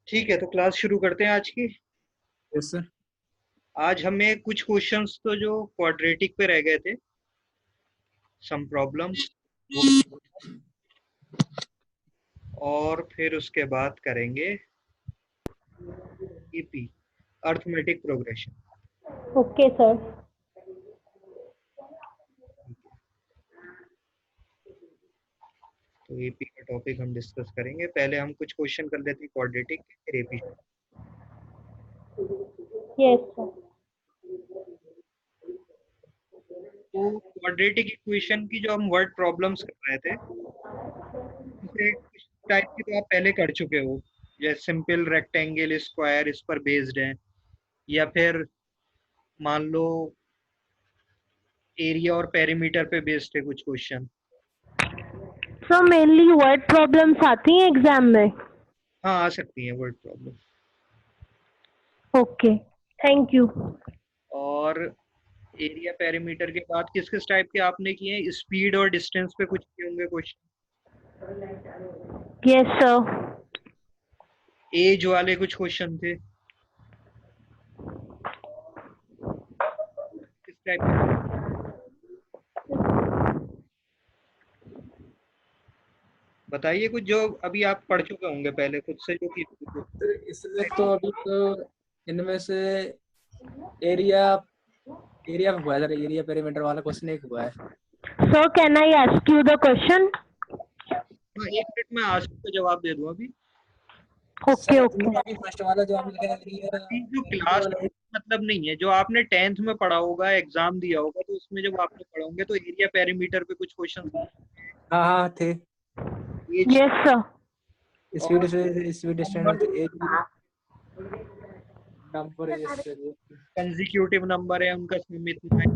ठीक है, तो क्लास शुरू करते हैं आज की। Yes sir. आज हमें कुछ क्वेश्चंस तो जो क्वाड्रेटिक पे रह गए थे, सम प्रॉब्लम्स, और फिर उसके बाद करेंगे EP, arithmetic progression. Okay sir. तो ईपी का टॉपिक हम डिस्कस करेंगे। पहले हम कुछ क्वेश्चन कर लेते हैं क्वाड्रेटिक के, फिर ईपी। Yes sir. तो क्वाड्रेटिक इक्वेशन की जो हम वर्ड प्रॉब्लम्स कर रहे थे, जैसे कुछ टाइप की तो आप पहले कर चुके हो, जैसे सिंपल रेक्टेंगल स्क्वायर इस पर बेस्ड है, या फिर मान लो एरिया और पेरीमीटर पे बेस्ड है कुछ question. Sir mainly word problems आती हैं एग्जाम में। हाँ, आ सकती है word problem. Okay, thank you. और एरिया पेरीमीटर के बाद किस किस टाइप के आपने किए हैं? स्पीड और डिस्टेंस पे कुछ किए होंगे क्वेश्चन। Yes sir. एज वाले कुछ क्वेश्चन थे, किस टाइप के? बताइए कुछ जो अभी आप पढ़ चुके होंगे पहले खुद से, जो कि सर इसमें तो अभी तो इनमें से एरिया एरिया हुआ है सर। एरिया पेरीमीटर वाला क्वेश्चन एक हुआ है। Sir can I ask you the question? हाँ, 1 मिनट में आंसर का जवाब दे दूं अभी। Okay sir okay. अभी फर्स्ट वाला जो आप लिख रहे हैं एरिया अभी जो एरिया क्लास वाला मतलब नहीं है, जो आपने 10th में पढ़ा होगा, एग्जाम दिया होगा, तो उसमें जब आपने पढ़ा होंगे तो एरिया पेरीमीटर पे कुछ क्वेश्चन, हाँ हाँ थे। As yes sir. स्पीड और से speed standard age number consecutive number है उनका सम इतना है।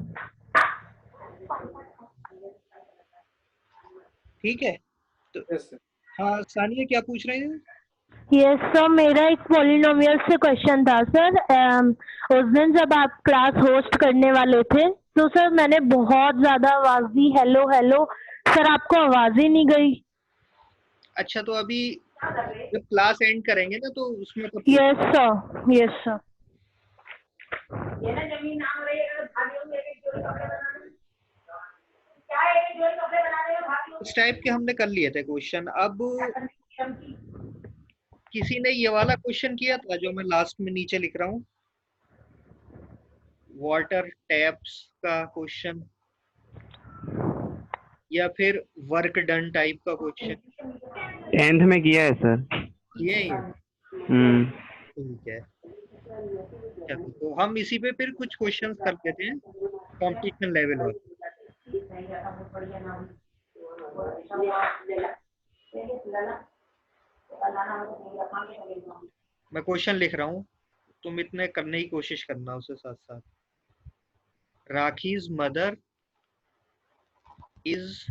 ठीक है, तो यस सर। हाँ, सानिया क्या पूछ रहे हैं? यस सर, मेरा एक पॉलिनोमियल से क्वेश्चन था सर। उस दिन जब आप क्लास होस्ट करने वाले थे तो सर मैंने बहुत ज़्यादा आवाज़ दी, हेलो हेलो। सर आपको आवाज़ ही नहीं गई। अच्छा, तो अभी जब क्लास एंड करेंगे ना तो उसमें तब पूछ। Yes sir, yes sir. इस टाइप के हमने कर लिए थे क्वेश्चन। अब किसी ने ये वाला क्वेश्चन किया था जो मैं लास्ट में नीचे लिख रहा हूँ, वाटर टैप्स का क्वेश्चन, या फिर वर्क डन टाइप का क्वेश्चन? 10th में किया है सर। ये ही है। हम्म। ठीक है, चलो तो हम इसी पे फिर कुछ क्वेश्चंस कर लेते हैं, कंपटीशन लेवल वाले। मैं क्वेश्चन लिख रहा हूँ, तुम इतने करने की कोशिश करना उसके साथ साथ। राखी's mother is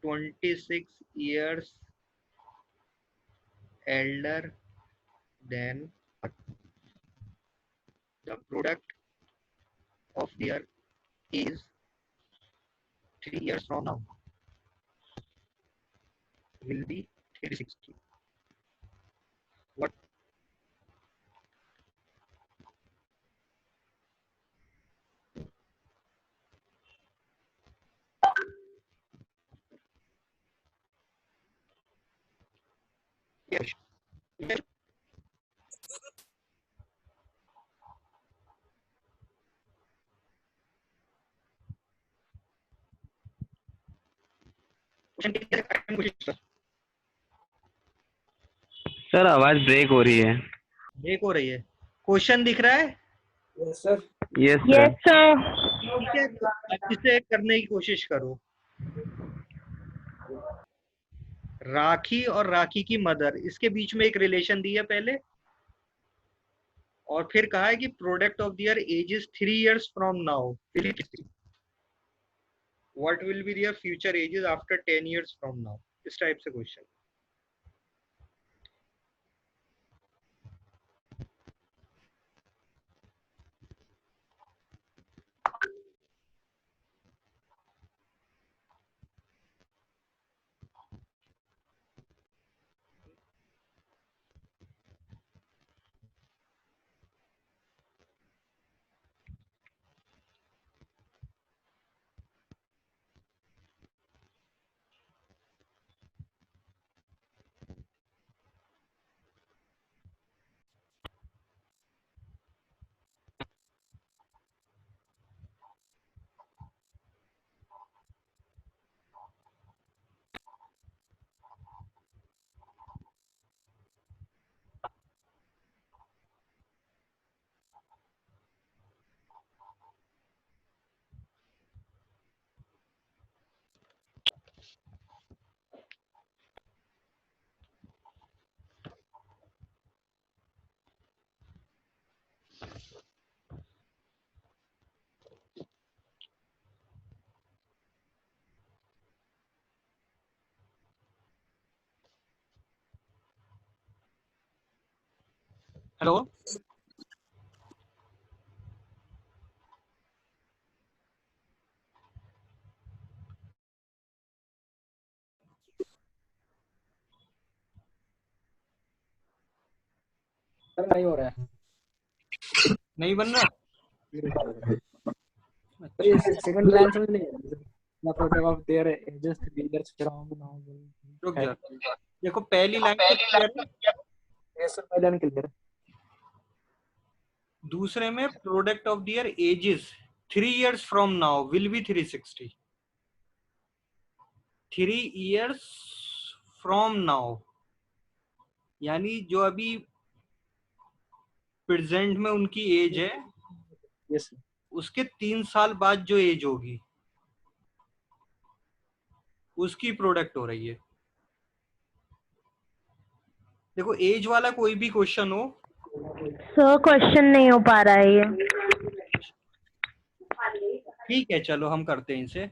26 years elder than the product of their age 3 years from now will be 360. What? Yes. Yes. Sir आवाज ब्रेक हो रही है। ब्रेक हो रही है। क्वेश्चन दिख रहा है? Yes sir. Yes sir. Yes sir. ठीक है, तो अच्छे से करने की कोशिश करो। राखी और राखी की मदर, इसके बीच में एक रिलेशन दी है पहले, और फिर कहा है कि product of their age is 3 years from now. What will be their future ages after 10 years from now? इस टाइप से क्वेश्चन। हेलो, सर नहीं हो रहा है। नहीं बन रहा? तो ये सेकंड लाइन समझ नहीं आ रही सर। ना product of their just dealers from now. रुक जा, देखो पहली लाइन तो क्लियर है, यस सर पहले लाइन क्लियर है। दूसरे में product of their ages 3 years from now will be 360। 3 years from now यानी जो अभी प्रेजेंट में उनकी एज है, यस सर। उसके 3 साल बाद जो एज होगी उसकी प्रोडक्ट हो रही है। देखो एज वाला कोई भी क्वेश्चन हो, सर क्वेश्चन नहीं हो पा रहा है ये। ठीक है चलो हम करते हैं इसे।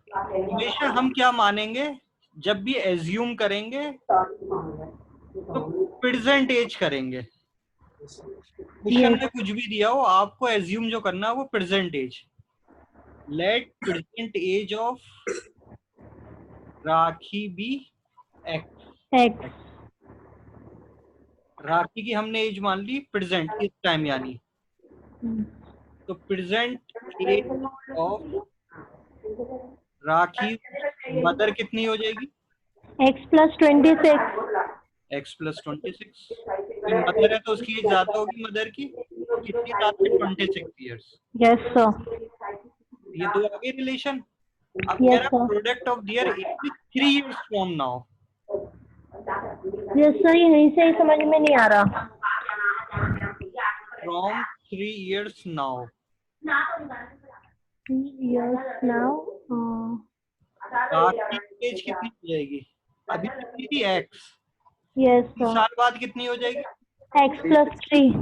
हमेशा हम क्या मानेंगे, जब भी एज्यूम करेंगे तो प्रेजेंट एज करेंगे। क्वेश्चन में कुछ भी दिया हो, आपको एज्यूम जो करना है वो present age. Let present age of Rakhi be x. X. Rakhi की हमने एज मान ली प्रेजेंट इस टाइम, यानी तो present age of Rakhi mother कितनी हो जाएगी? X plus 26। x plus 26। Mother है तो उसकी एज ज्यादा होगी मदर की, कितनी ज्यादा है? 26 ईयर्स। Yes sir. ये दो आगे रिलेशन। अब कह यस रहा sir. Product of their age 3 years from now. Yes sir, यहीं से ही समझ में नहीं आ रहा। From 3 years now. Yes now. Rakhi की एज कितनी हो जाएगी? अभी कितनी थी x, यस 3 सर। साल बाद कितनी हो जाएगी? X plus 3।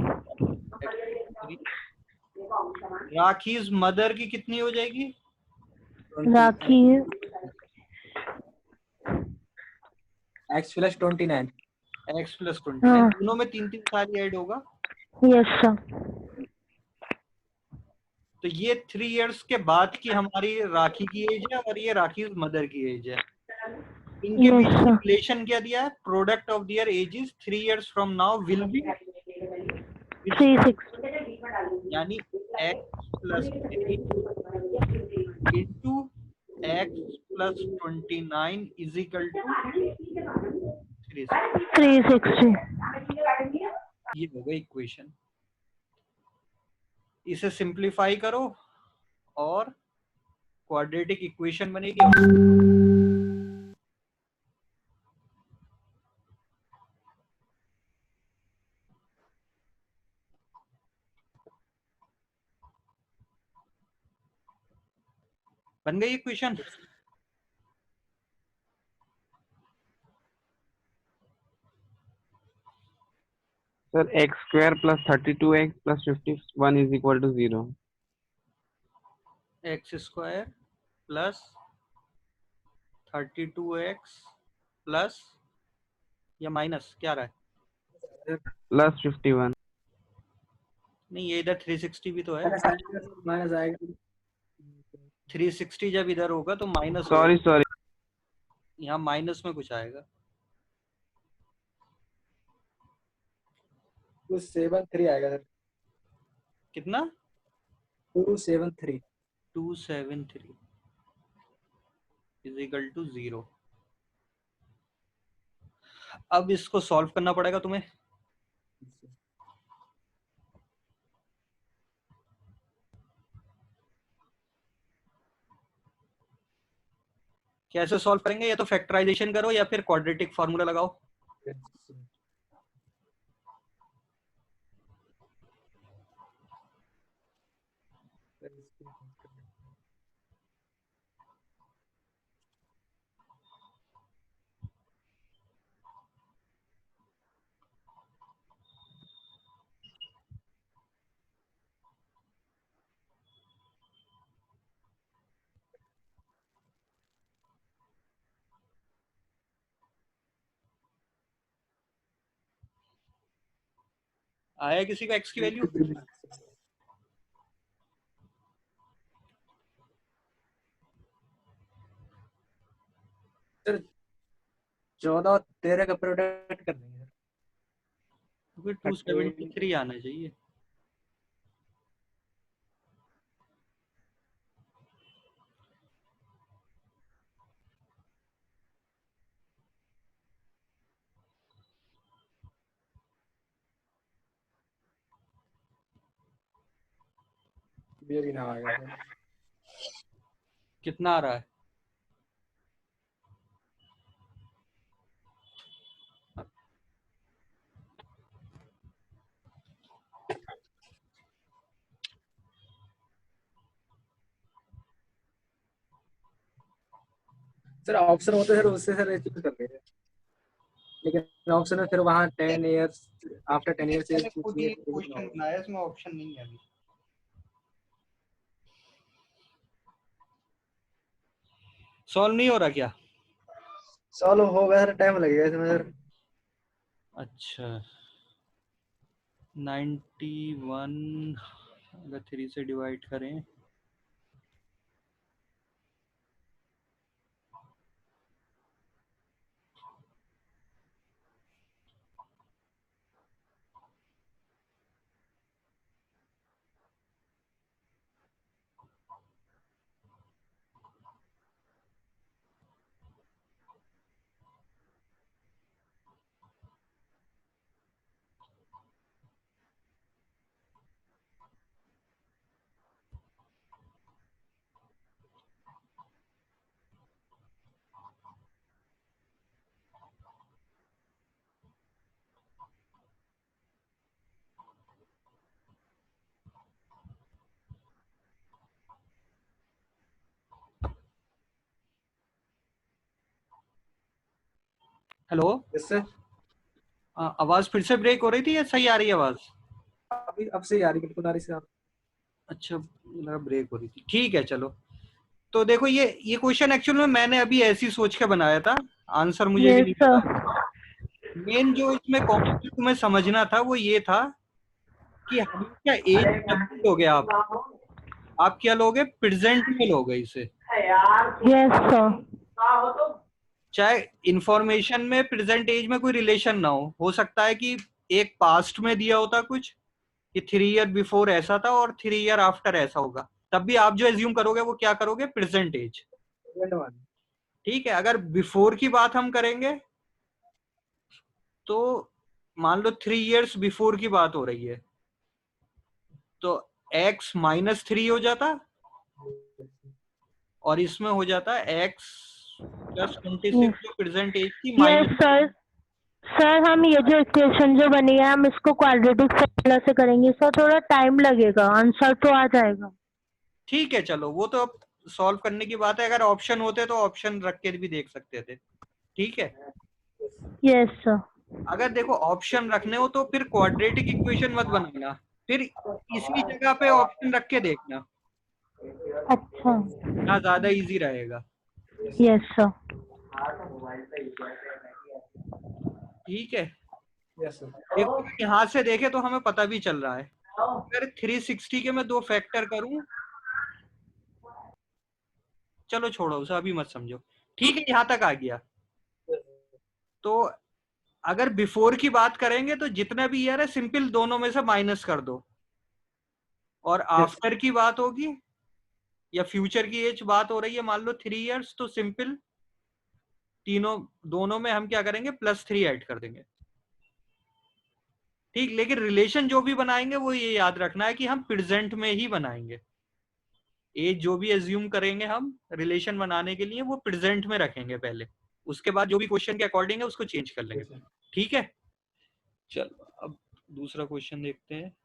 राखी मदर की कितनी हो जाएगी? राखी एक्स प्लस 29। x plus 29। दोनों में 3-3 साल ऐड होगा। Yes sir. तो ये 3 years के बाद की हमारी राखी की एज है और ये राखी मदर की एज है। इनके बीच यस सर। रिलेशन क्या दिया है? Product of their ages 3 years from now will be 360। यानी x plus 3 into x plus 29 is equal to 360। 360। ये हो गई इक्वेशन। इसे सिंप्लीफाई करो और क्वाड्रेटिक इक्वेशन बनेगी। बन गई equation. Sir x square plus 32x plus 51 is equal to 0। X square plus 32x plus या माइनस क्या रहा है? प्लस 51। नहीं ये इधर 360 भी तो है। माइनस आएगा। 360 जब इधर होगा तो माइनस सॉरी होगा, सॉरी। यहाँ माइनस में कुछ आएगा। 273 आएगा सर। कितना? 273। 273 इज इक्वल टू 0। अब इसको सॉल्व करना पड़ेगा तुम्हें। कैसे सॉल्व करेंगे? या तो फैक्टराइजेशन करो या फिर क्वाड्रेटिक फार्मूला लगाओ। आया किसी का x की वैल्यू? सर 14 और 13 का प्रोडक्ट कर देंगे तो फिर 273 आना चाहिए। ये भी ना आएगा सर। कितना आ रहा है? सर ऑप्शन होते सर उससे सर चूज कर लेंगे, लेकिन ऑप्शन में फिर वहाँ 10 इयर्स आफ्टर 10 इयर्स मैंने खुद ही क्वेश्चन बनाया, इसमें ऑप्शन नहीं है अभी। सॉल्व नहीं हो रहा क्या? सॉल्व होगा सर, टाइम लगेगा इसमें सर। अच्छा 91 अगर 3 से डिवाइड करें हेलो, इससे आवाज फिर से ब्रेक हो रही थी या सही आ रही है आवाज? अभी अब से आ रही, बिल्कुल आ रही सर। अच्छा लगा ब्रेक हो रही थी, ठीक है चलो। तो देखो ये क्वेश्चन एक्चुअल में मैंने अभी ऐसी सोच के बनाया था, आंसर मुझे भी यस नहीं सर। पता। मेन जो इसमें कॉन्सेप्ट तुम्हें समझना था वो ये था कि हमेशा एज जब भी लोगे आप क्या लोगे? प्रेजेंट में लोगे इसे। Yes sir. चाहे इंफॉर्मेशन में प्रेजेंट एज में कोई रिलेशन ना हो सकता है कि एक पास्ट में दिया होता कुछ कि 3 ईयर बिफोर ऐसा था और 3 ईयर आफ्टर ऐसा होगा, तब भी आप जो एज्यूम करोगे वो क्या करोगे? Present age. ठीक है, अगर बिफोर की बात हम करेंगे तो मान लो 3 ईयर्स बिफोर की बात हो रही है, तो x -3 हो जाता और इसमें हो जाता x +26 यस जो प्रेजेंट एज थी यस माइनस। सर। सर हम ये जो इक्वेशन जो बनी है हम इसको क्वाड्रेटिक फॉर्मूला से करेंगे सर, थोड़ा टाइम लगेगा, आंसर तो आ जाएगा। ठीक है चलो, वो तो अब सॉल्व करने की बात है, अगर ऑप्शन होते तो ऑप्शन रख के भी देख सकते थे। ठीक है, यस सर। अगर देखो ऑप्शन रखने हो तो फिर क्वाड्रेटिक इक्वेशन मत बनाना, फिर इसी जगह पे ऑप्शन रख के देखना, अच्छा। ना ज्यादा इजी रहेगा। Yes sir. ठीक है, यस सर। देखो अगर यहाँ से देखे तो हमें पता भी चल रहा है, अगर 360 के मैं 2 फैक्टर करूं, चलो छोड़ो उसे अभी मत समझो। ठीक है, यहाँ तक आ गया। तो अगर बिफोर की बात करेंगे तो जितना भी ईयर है सिंपल दोनों में से माइनस कर दो, और आफ्टर की बात होगी या फ्यूचर की एज बात हो रही है, मान लो 3 ईयर्स, तो सिंपल तीनों दोनों में हम क्या करेंगे? +3 ऐड कर देंगे। ठीक, लेकिन रिलेशन जो भी बनाएंगे वो ये याद रखना है कि हम प्रेजेंट में ही बनाएंगे। एज जो भी एज्यूम करेंगे हम रिलेशन बनाने के लिए वो प्रेजेंट में रखेंगे पहले, उसके बाद जो भी क्वेश्चन के अकॉर्डिंग है उसको चेंज कर लेंगे। ठीक है, चलो अब दूसरा क्वेश्चन देखते हैं।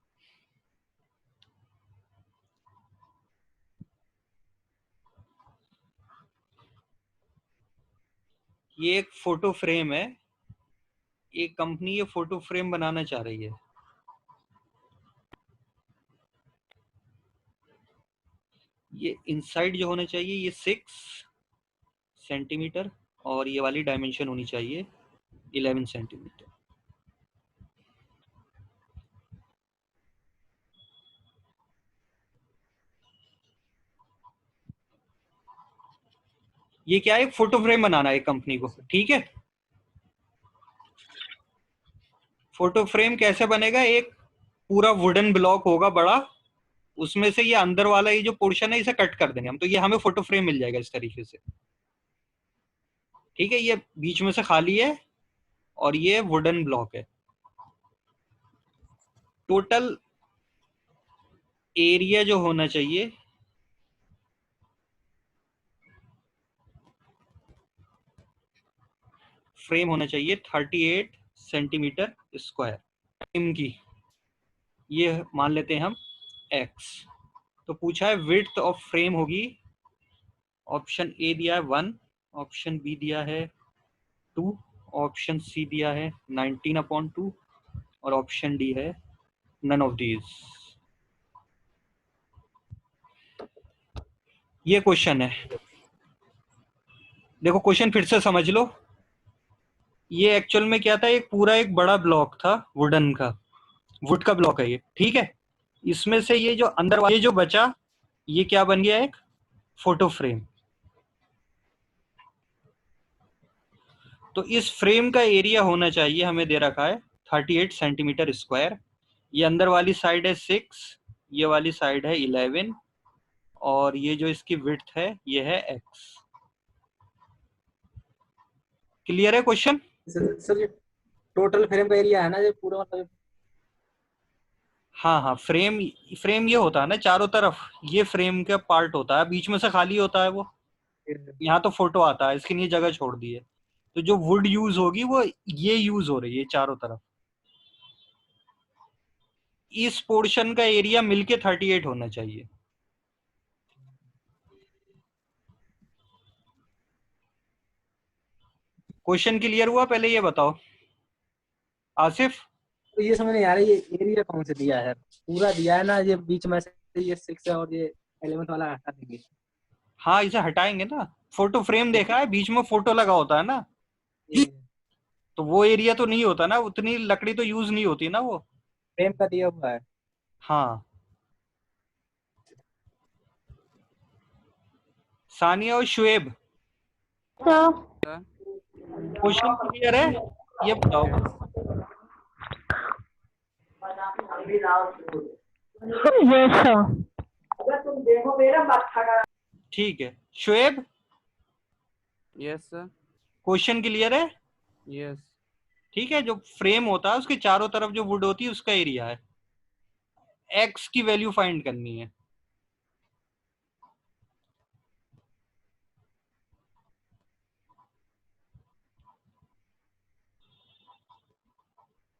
ये एक फोटो फ्रेम है, एक कंपनी ये फोटो फ्रेम बनाना चाह रही है। ये इनसाइड जो होना चाहिए ये 6 सेंटीमीटर और ये वाली डायमेंशन होनी चाहिए 11 सेंटीमीटर। ये क्या है, फोटो फ्रेम बनाना है कंपनी को, ठीक है। फोटो फ्रेम कैसे बनेगा, एक पूरा वुडन ब्लॉक होगा बड़ा, उसमें से ये अंदर वाला ये जो पोर्शन है इसे कट कर देंगे हम, तो ये हमें फोटो फ्रेम मिल जाएगा इस तरीके से, ठीक है। ये बीच में से खाली है और ये वुडन ब्लॉक है। टोटल एरिया जो होना चाहिए फ्रेम होना चाहिए 38 सेंटीमीटर स्क्वायर। फ्रेम की ये मान लेते हैं हम x। तो पूछा है विड्थ ऑफ फ्रेम होगी, ऑप्शन ए दिया है 1, ऑप्शन बी दिया है 2, ऑप्शन सी दिया है 19/2 और ऑप्शन डी है नन ऑफ दीज। ये क्वेश्चन है, देखो क्वेश्चन फिर से समझ लो। ये एक्चुअल में क्या था, एक पूरा एक बड़ा ब्लॉक था वुडन का, वुड का ब्लॉक है ये, ठीक है। इसमें से ये जो अंदर वाला ये जो बचा ये क्या बन गया, एक फोटो फ्रेम। तो इस फ्रेम का एरिया होना चाहिए, हमें दे रखा है 38 सेंटीमीटर स्क्वायर। ये अंदर वाली साइड है 6, ये वाली साइड है 11 और ये जो इसकी विड्थ है ये है x। क्लियर है क्वेश्चन? सर ये टोटल फ्रेम का एरिया है ना, ये पूरा मतलब। हाँ हाँ, फ्रेम फ्रेम ये होता है ना चारों तरफ, ये फ्रेम का पार्ट होता है, बीच में से खाली होता है वो। यहाँ तो फोटो आता है, इसके लिए जगह छोड़ दी है। तो जो वुड यूज होगी वो ये यूज हो रही है चारों तरफ। इस पोर्शन का एरिया मिलके 38 होना चाहिए। क्वेश्चन क्लियर हुआ? पहले ये बताओ आसिफ। तो ये समझ नहीं आ रहा ये एरिया कौन से दिया है, पूरा दिया है ना, ये बीच में से ये 6 है और ये 11th वाला हटा देंगे। हाँ इसे हटाएंगे ना, फोटो फ्रेम देखा है, बीच में फोटो लगा होता है ना, तो वो एरिया तो नहीं होता ना, उतनी लकड़ी तो यूज नहीं होती ना वो। फ्रेम का दिया हुआ है। हाँ सानिया और शुएब, सर क्वेश्चन क्लियर है? ये बताओ। Yes sir. ठीक है Shoaib, Yes, sir. Question clear है? Yes. ठीक है, जो फ्रेम होता है उसके चारों तरफ जो वुड होती है उसका एरिया है, एक्स की वैल्यू फाइंड करनी है।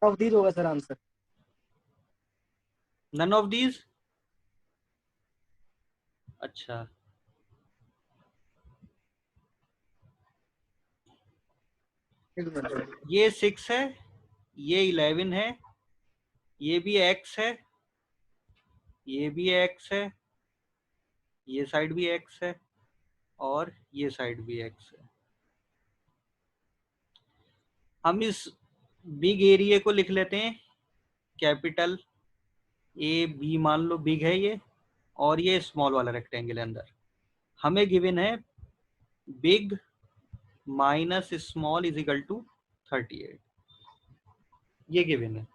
ऑफ दीज होगा sir answer. None of these. अच्छा ये 6 है, ये 11 है, ये भी x है, ये भी x है, ये साइड भी x है और ये साइड भी x है। हम इस बिग एरिया को लिख लेते हैं कैपिटल ए बी, मान लो बिग है ये, और ये स्मॉल वाला रेक्टेंगल है अंदर। हमें गिवन है big minus small is equal to 38, ये गिवन है।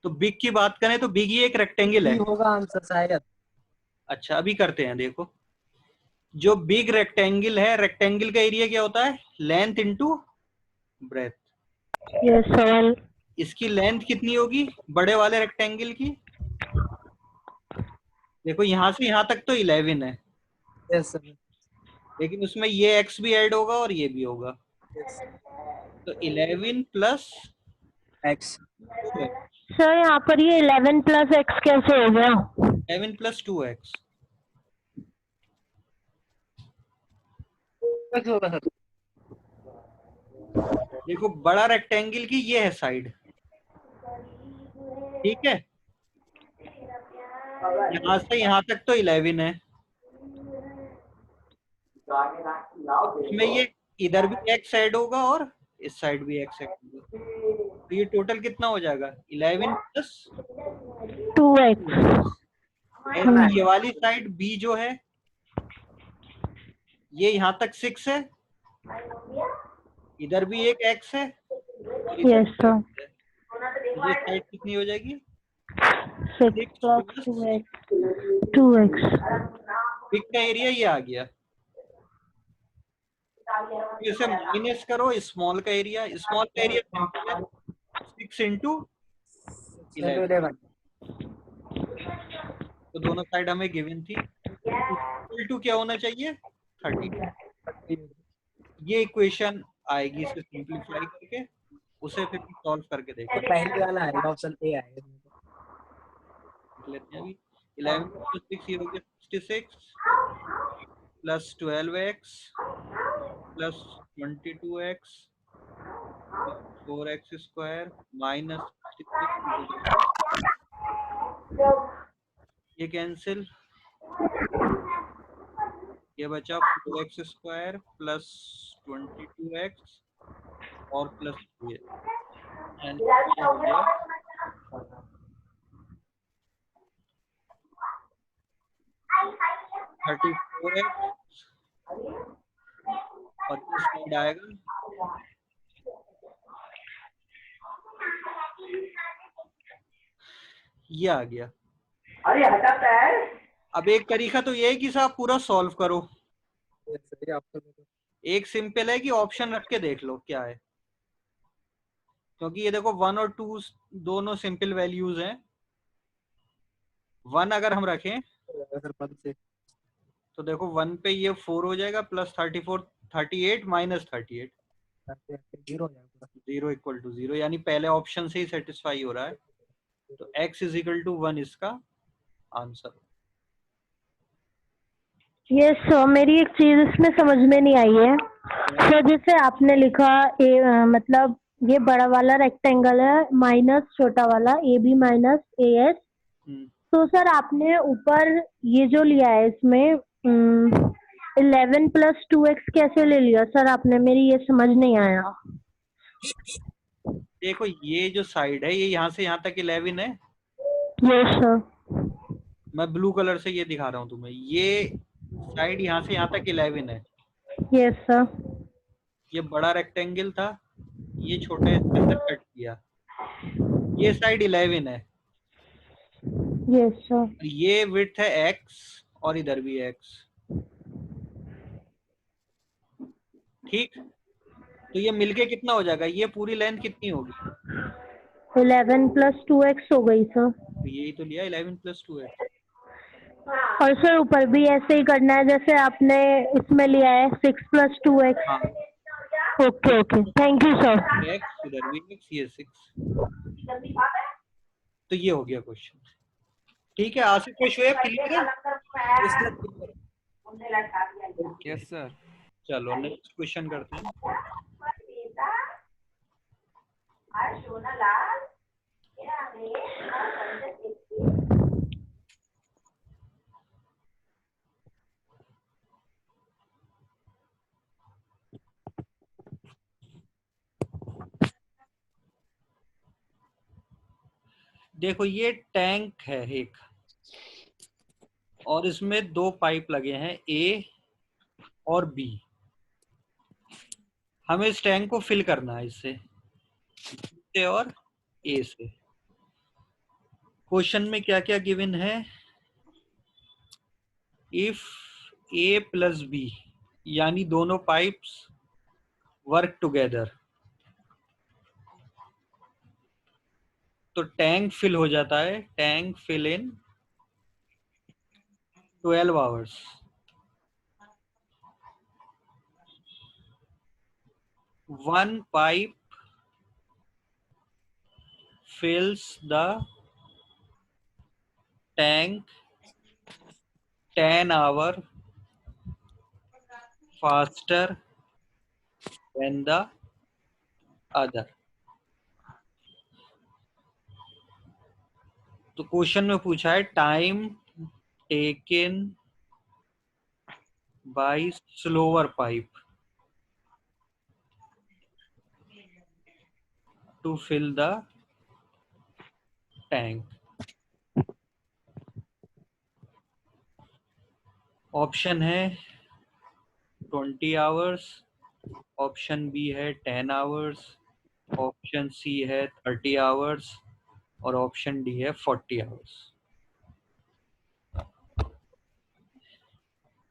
तो बिग की बात करें तो बिग ये एक रेक्टेंगल है, होगा आंसर शायद। अच्छा अभी करते हैं, देखो जो बिग रेक्टेंगल है, रेक्टेंगल का एरिया क्या होता है, length into breadth. Yes sir. इसकी लेंथ कितनी होगी बड़े वाले रेक्टेंगल की, देखो यहां से यहां तक तो 11 है, यस सर। लेकिन उसमें ये x भी ऐड होगा और ये भी होगा, तो 11 प्लस एक्स। सर यहाँ पर ये 11 प्लस एक्स कैसे हो गया? 11 प्लस 2x। होगा सर। देखो बड़ा रेक्टेंगल की ये है साइड, ठीक है, यहां से यहां तक तो 11 है, इसमें ये इधर भी x ऐड होगा और इस साइड भी x ऐड होगा, तो ये टोटल कितना हो जाएगा 11 प्लस 2x। ये वाली साइड बी जो है ये यहाँ तक 6 है, इधर भी एक x है और इधर यस सर। तो ये साइड कितनी हो जाएगी? 6 plus 2x 2x। बिग का एरिया ये आ गया, इसे माइनस करो स्मॉल का एरिया। स्मॉल का एरिया सिंपल है 6 into 11, 11। तो दोनों साइड हमें गिवन थी। इक्वल टू क्या होना चाहिए? 30। ये इक्वेशन आएगी, इसे सिंपलीफाई करके उसे फिर सॉल्व करके तो देखो। पहली वाला आएगा, ऑप्शन ए आएगा। देख लेते हैं अभी। 11 plus 6 ये हो गया 66 plus 12x plus 22x plus 4x square minus 66 ये कैंसिल, ये बचा 4x स्क्वायर प्लस 22x और प्लस ये and ये हो गया 34x और इस साइड आएगा ये आ गया। अरे हटाता है। अब एक तरीका तो ये है कि साहब पूरा सॉल्व करो, सही ऑप्शन। एक सिंपल है कि ऑप्शन रख के देख लो क्या है, क्योंकि ये देखो 1 और 2 दोनों सिंपल वैल्यूज हैं। 1 अगर हम रखें तो देखो 1 पे ये 4 हो जाएगा प्लस 34 38 माइनस 38 0 इक्वल टू 0, यानी पहले ऑप्शन से ही सेटिस्फाई हो रहा है, तो x इज इक्वल टू 1 इसका आंसर। यस सर, मेरी एक चीज इसमें समझ में नहीं आई है सर। जैसे आपने लिखा मतलब ये बड़ा वाला रेक्टेंगल है माइनस छोटा वाला a b minus a s, तो सर आपने ऊपर ये जो लिया है इसमें 11 plus 2x कैसे ले लिया सर आपने? मेरी ये समझ नहीं आया। देखो ये जो साइड है ये यहाँ से यहाँ तक 11 है। Yes sir. मैं ब्लू कलर से ये दिखा रहा हूँ तुम्हें, ये साइड यहाँ से यहाँ तक 11 है। Yes sir. ये बड़ा रेक्टेंगल था, ये छोटा इसके अंदर कट किया, ये साइड 11 है। Yes sir. ये विड्थ है x और इधर भी x, ठीक। तो ये मिलके कितना हो जाएगा? ये पूरी लेंथ कितनी होगी? 11 plus 2x हो गई सर। तो यही तो लिया 11 plus 2x। और सर ऊपर भी ऐसे ही करना है जैसे आपने इसमें लिया है 6 plus 2x। हाँ okay okay, thank you sir. x इधर भी x, ये 6, तो ये हो गया क्वेश्चन। ठीक है आसिफ को शोएब क्लियर है? Yes sir. चलो नेक्स्ट क्वेश्चन करते हैं। देखो ये टैंक है एक, और इसमें 2 पाइप लगे हैं ए और बी। हमें इस टैंक को फिल करना है इससे, बी से और ए से। क्वेश्चन में क्या क्या गिवन है? इफ ए प्लस बी, यानी दोनों पाइप्स वर्क टुगेदर, तो टैंक फिल हो जाता है। Tank fill in 12 hours. One pipe fills the tank 10 hours faster than the other। तो क्वेश्चन में पूछा है time taken by slower pipe to fill the tank. Option है 20 आवर्स, ऑप्शन बी है 10 आवर्स, ऑप्शन सी है 30 hours और option d है 40 hours.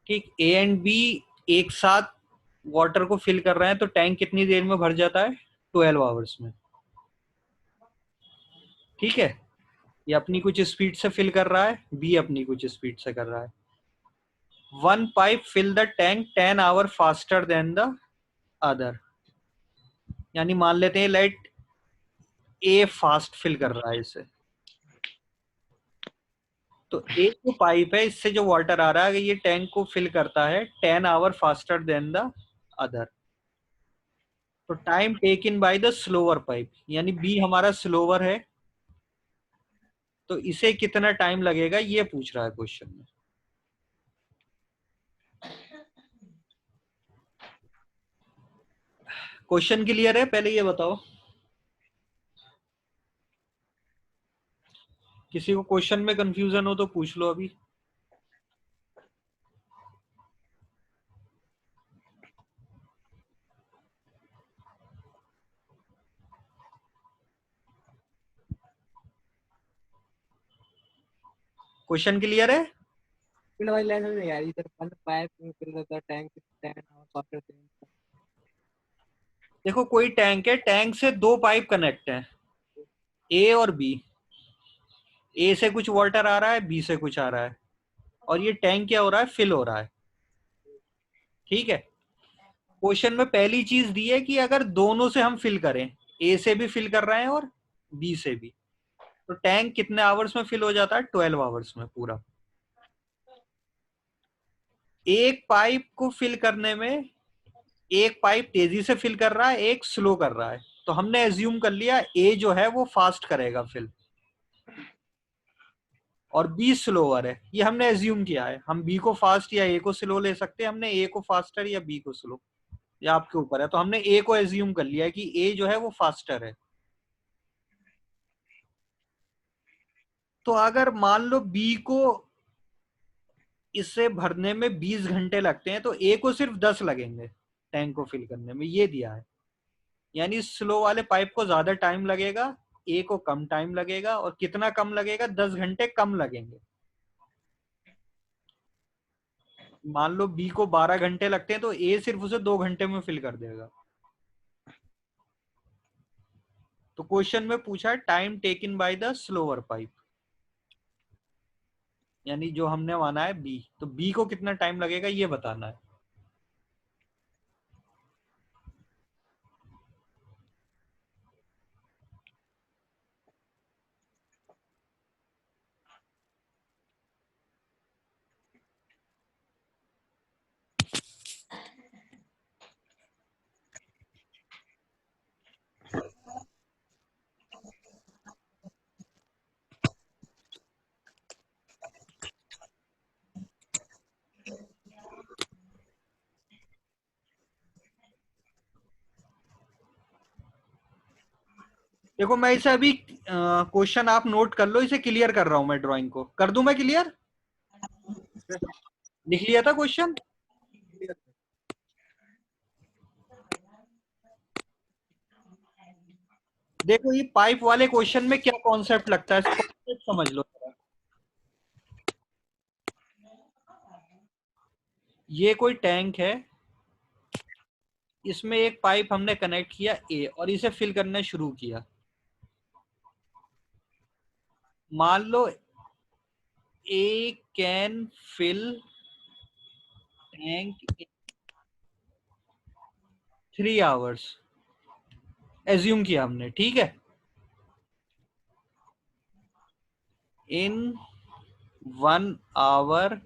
ठीक, ए एंड बी एक साथ वाटर को फिल कर रहे हैं तो टैंक कितनी देर में भर जाता है? 12 आवर्स में। ठीक है, ये अपनी कुछ स्पीड से फिल कर रहा है, बी अपनी कुछ स्पीड से कर रहा है। One pipe fill the tank 10 hour faster than the other. यानी मान लेते हैं लाइट ए फास्ट फिल कर रहा है इसे, तो एक जो पाइप है इससे जो वाटर आ रहा है ये टैंक को फिल करता है 10 hour faster than the other. तो time taken by the slower pipe, यानी बी हमारा स्लोअर है, तो इसे कितना टाइम लगेगा ये पूछ रहा है क्वेश्चन में। क्वेश्चन क्लियर है? पहले ये बताओ, किसी को क्वेश्चन में कंफ्यूजन हो तो पूछ लो अभी। क्वेश्चन क्लियर है? फिल वाली लाइन में यार, इधर वन पाइप में fill the tank 10 hour faster than. देखो कोई टैंक है, टैंक से दो पाइप कनेक्ट है, ए और बी। ए से कुछ वाटर आ रहा है, बी से कुछ आ रहा है, और ये टैंक क्या हो रहा है? फिल हो रहा है। ठीक है, क्वेश्चन में पहली चीज दी है कि अगर दोनों से हम फिल करें, ए से भी फिल कर रहे हैं और बी से भी, तो टैंक कितने आवर्स में फिल हो जाता है? 12 आवर्स में पूरा। एक पाइप को फिल करने में एक पाइप तेजी से फिल कर रहा है, एक स्लो कर रहा है, तो हमने एज्यूम कर लिया ए जो है वो फास्ट करेगा फिल और बी स्लोअर है, ये हमने एज्यूम किया है। हम बी को फास्ट या ए को स्लो ले सकते हैं, हमने ए को फास्टर या बी को स्लो, या आपके ऊपर है। तो हमने ए को एज्यूम कर लिया है कि ए जो है वो फास्टर है। तो अगर मान लो बी को इसे भरने में 20 घंटे लगते हैं तो ए को सिर्फ 10 लगेंगे टैंक को फिल करने में, ये दिया है। यानी स्लो वाले पाइप को ज्यादा टाइम लगेगा, ए को कम टाइम लगेगा। और कितना कम लगेगा? 10 घंटे कम लगेंगे। मान लो बी को 12 घंटे लगते हैं तो ए सिर्फ उसे 2 घंटे में फिल कर देगा। तो क्वेश्चन में पूछा है time taken by the slower pipe, यानी जो हमने माना है बी, तो बी को कितना टाइम लगेगा ये बताना है। देखो मैं इसे अभी क्वेश्चन आप नोट कर लो, इसे क्लियर कर रहा हूं मैं, ड्राइंग को कर दूं मैं क्लियर? लिख लिया था क्वेश्चन? देखो ये पाइप वाले क्वेश्चन में क्या कॉन्सेप्ट लगता है, कॉन्सेप्ट समझ लो। ये कोई टैंक है, इसमें एक पाइप हमने कनेक्ट किया ए और इसे फिल करना शुरू किया। मान लो A can fill tank in 3 hours, assume किया हमने। ठीक है, in 1 hour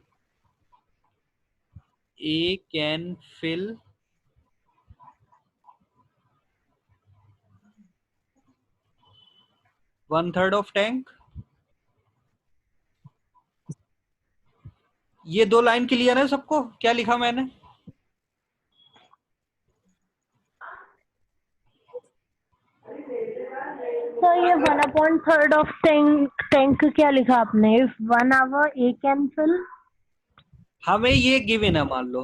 A can fill 1/3 of tank. ये दो लाइन क्लियर है सबको? क्या लिखा मैंने? सर ये 1/3 ऑफ टैंक क्या लिखा आपने? 1 आवर ए कैन फिल हमें ये गिवन है, मान लो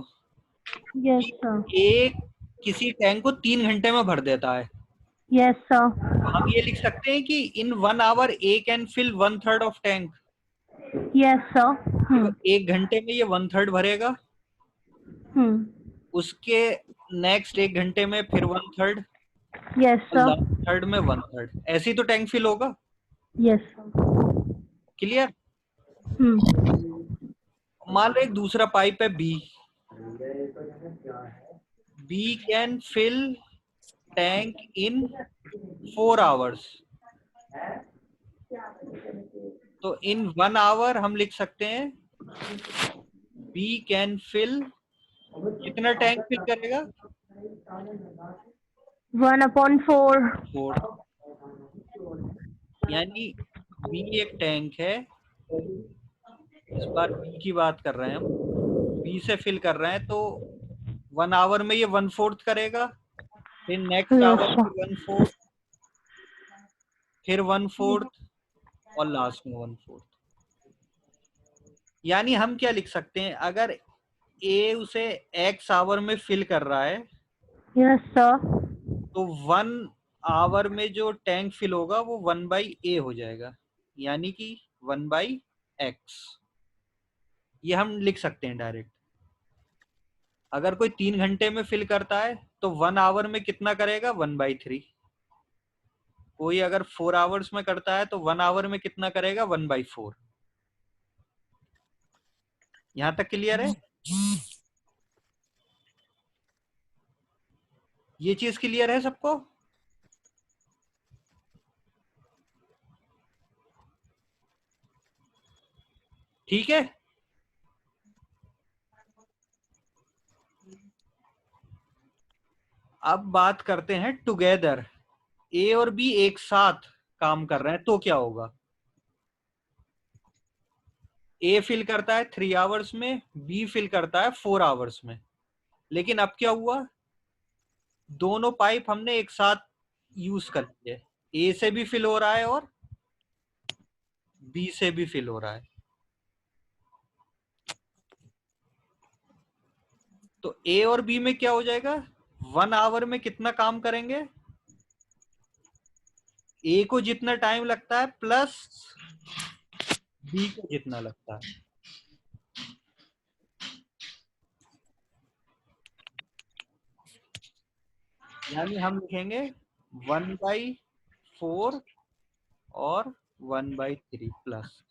यस सर। एक किसी टैंक को 3 घंटे में भर देता है, यस सर। तो हम ये लिख सकते हैं कि in 1 hour A can fill 1/3 of tank. Yes sir. तो 1 घंटे में ये 1/3 भरेगा, उसके नेक्स्ट 1 घंटे में फिर 1/3, यस और सर। लास्ट थर्ड में 1/3। ऐसे ही तो टैंक फिल होगा। Yes sir. क्लियर? मान लो एक दूसरा पाइप है b, b can fill tank in 4 hours. तो इन 1 आवर हम लिख सकते हैं बी कैन फिल, कितना टैंक फिल करेगा? 1/4। 4। यानी बी एक टैंक है, इस बार बी की बात कर रहे हैं हम, बी से फिल कर रहे हैं, तो 1 आवर में ये 1/4 करेगा, फिर नेक्स्ट आवर में 1/4, फिर 1/4 और लास्ट में 1/4। यानी हम क्या लिख सकते हैं, अगर ए उसे x आवर में फिल कर रहा है, यस सर। तो 1 आवर में जो टैंक फिल होगा वो 1/a हो जाएगा, यानी कि 1/x। ये हम लिख सकते हैं डायरेक्ट। अगर कोई 3 घंटे में फिल करता है तो 1 आवर में कितना करेगा? 1/3। कोई अगर 4 आवर्स में करता है तो 1 आवर में कितना करेगा? 1/4। यहां तक क्लियर है? ये चीज क्लियर है सबको? ठीक है। अब बात करते हैं टुगेदर। ए और बी एक साथ काम कर रहे हैं तो क्या होगा? ए फिल करता है 3 आवर्स में, बी फिल करता है 4 आवर्स में। लेकिन अब क्या हुआ, दोनों पाइप हमने एक साथ यूज कर लिए, ए से भी फिल हो रहा है और बी से भी फिल हो रहा है। तो ए और बी में क्या हो जाएगा? 1 आवर में कितना काम करेंगे? ए को जितना टाइम लगता है प्लस बी को जितना लगता है। यानी हम लिखेंगे 1/4 और 1/3 प्लस,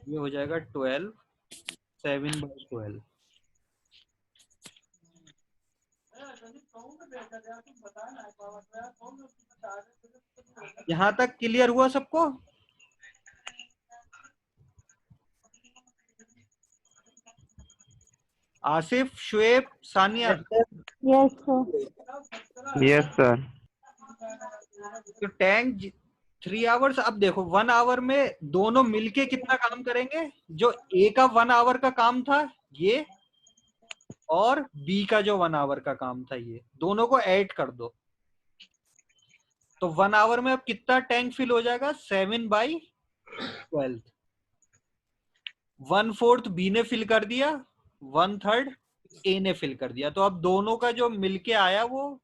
ये हो जाएगा 12, 7/12। यहां तक क्लियर हुआ सबको? Asif, Shoaib, Sania? Yes sir. Yes sir. तो टैंक 3 आवर्स। अब देखो 1 आवर में दोनों मिलके कितना काम करेंगे? जो ए का 1 आवर का काम था ये, और बी का जो 1 आवर का काम था ये, दोनों को ऐड कर दो। तो 1 आवर में अब कितना टैंक फिल हो जाएगा? 7/12। 1/4 बी ने फिल कर दिया, 1/3 ए ने फिल कर दिया। तो अब दोनों का जो मिलके आया वो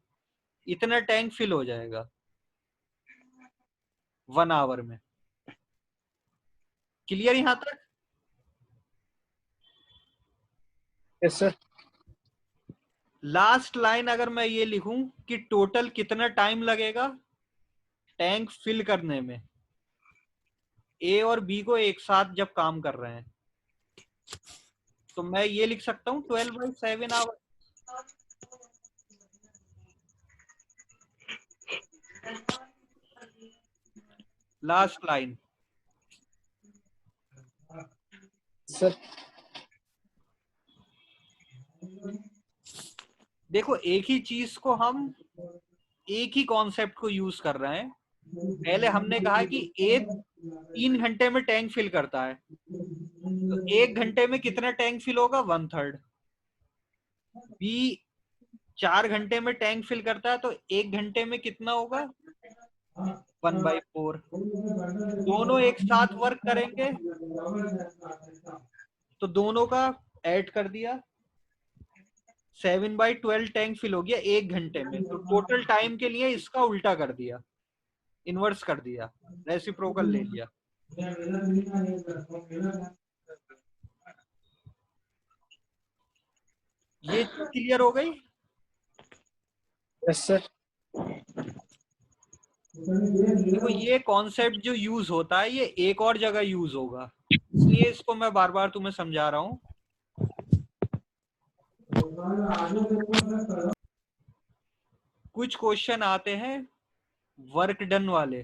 इतना टैंक फिल हो जाएगा 1 आवर में। क्लियर यहां तक? Yes sir. लास्ट लाइन अगर मैं ये लिखूं कि टोटल कितना टाइम लगेगा टैंक फिल करने में, ए और बी को एक साथ जब काम कर रहे हैं, तो मैं ये लिख सकता हूं 12/7 आवर। Last line. सर देखो एक ही चीज को हम, एक ही कॉन्सेप्ट को यूज कर रहे हैं। पहले हमने कहा कि ए 3 घंटे में टैंक फिल करता है, तो 1 घंटे में कितना टैंक फिल होगा? 1/3। बी 4 घंटे में टैंक फिल करता है, तो 1 घंटे में कितना होगा? 1/4। दोनों एक साथ वर्क करेंगे तो दोनों का ऐड कर दिया, 7/12 टैंक फिल हो गया 1 घंटे में। तो टोटल टाइम के लिए इसका उल्टा कर दिया, इन्वर्स कर दिया, रेसिप्रोकल ले लिया। ये क्लियर हो गई? Yes sir. देखो ये कॉन्सेप्ट जो यूज होता है ये एक और जगह यूज होगा, इसलिए इसको मैं बार बार तुम्हें समझा रहा हूं। कुछ क्वेश्चन आते हैं वर्क डन वाले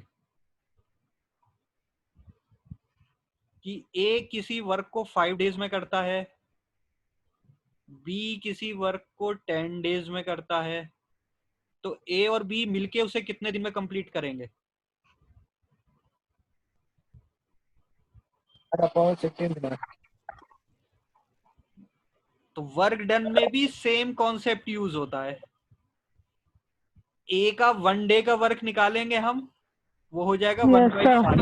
कि ए किसी वर्क को 5 डेज में करता है, बी किसी वर्क को 10 डेज में करता है, तो ए और बी मिलके उसे कितने दिन में कंप्लीट करेंगे? तो वर्क डन में भी सेम कॉन्सेप्ट यूज होता है। ए का 1 डे का वर्क निकालेंगे हम, वो हो जाएगा 1/5।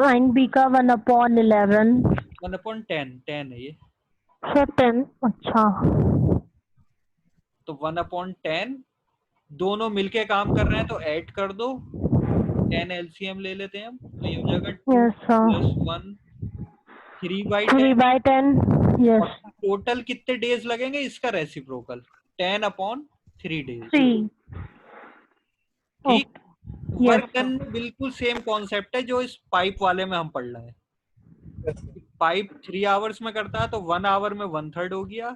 एंड बी का 1/11। 1/10, 10 है ये। सर 10, अच्छा। तो 1/10 दोनों मिलके काम कर रहे हैं तो ऐड कर दो, 10 एलसीएम ले लेते हैं हम, तो ये हो जाएगा 2 यस सर। + 1 3/10। 3/10, और यस। टोटल कितने डेज लगेंगे इसका रेसिप्रोकल? 10/3 डेज। 3। ठीक। यस वर्क डन में बिल्कुल सेम कॉन्सेप्ट है जो इस पाइप वाले में हम पढ़ रहे हैं। पाइप 3 आवर्स में करता है तो 1 आवर में 1/3 हो गया,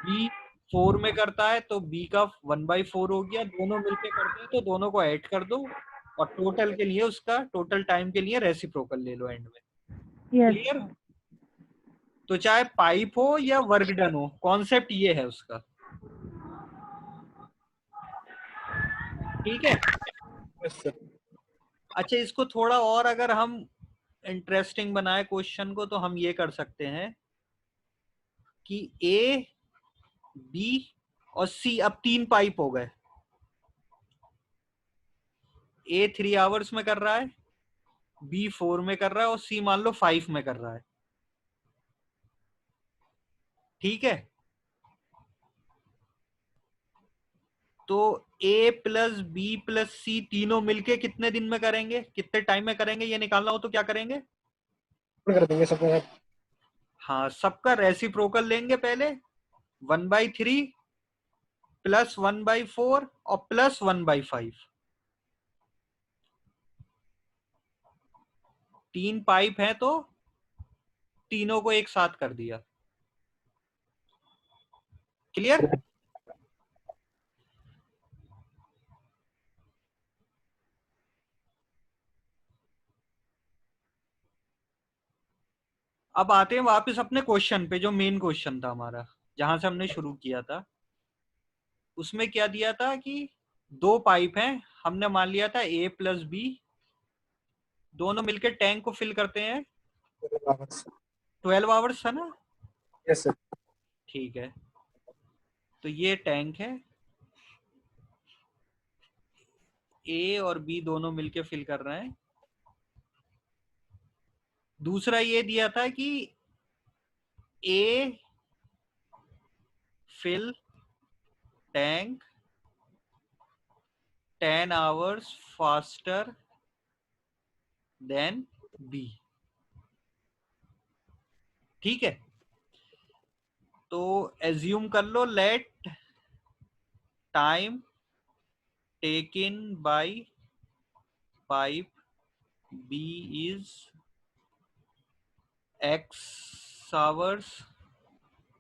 बी 4 में करता है तो बी का 1/4 हो गया, दोनों मिलके करते हैं तो दोनों को ऐड कर दो और टोटल के लिए उसका टोटल टाइम के लिए रेसिप्रोकल ले लो एंड में। यस। क्लियर? तो चाहे पाइप हो या वर्क डन हो, कॉन्सेप्ट ये है उसका। ठीक है। अच्छा, इसको थोड़ा और अगर हम इंटरेस्टिंग बनाए क्वेश्चन को तो हम ये कर सकते हैं कि ए, बी और सी, अब 3 पाइप हो गए। ए 3 आवर्स में कर रहा है, बी 4 में कर रहा है और सी मान लो 5 में कर रहा है। ठीक है। तो ए प्लस बी प्लस सी तीनों मिलके कितने दिन में करेंगे, कितने टाइम में करेंगे, ये निकालना हो तो क्या करेंगे? कर देंगे सबको। हाँ, सबका रेसिप्रोकल लेंगे पहले, 1/3 + 1/4 और + 1/5। 3 पाइप है तो तीनों को एक साथ कर दिया। क्लियर? अब आते हैं वापस अपने क्वेश्चन पे, जो मेन क्वेश्चन था हमारा, जहां से हमने शुरू किया था। उसमें क्या दिया था कि 2 पाइप हैं, हमने मान लिया था ए प्लस बी, दोनों मिलकर टैंक को फिल करते हैं। 12 आवर्स था ना? Yes sir. ठीक है। तो ये टैंक है, ए और बी दोनों मिलके फिल कर रहे हैं। दूसरा ये दिया था कि A fill tank 10 hours faster than B. ठीक है। तो एज्यूम कर लो, let time taken by pipe B is x hours,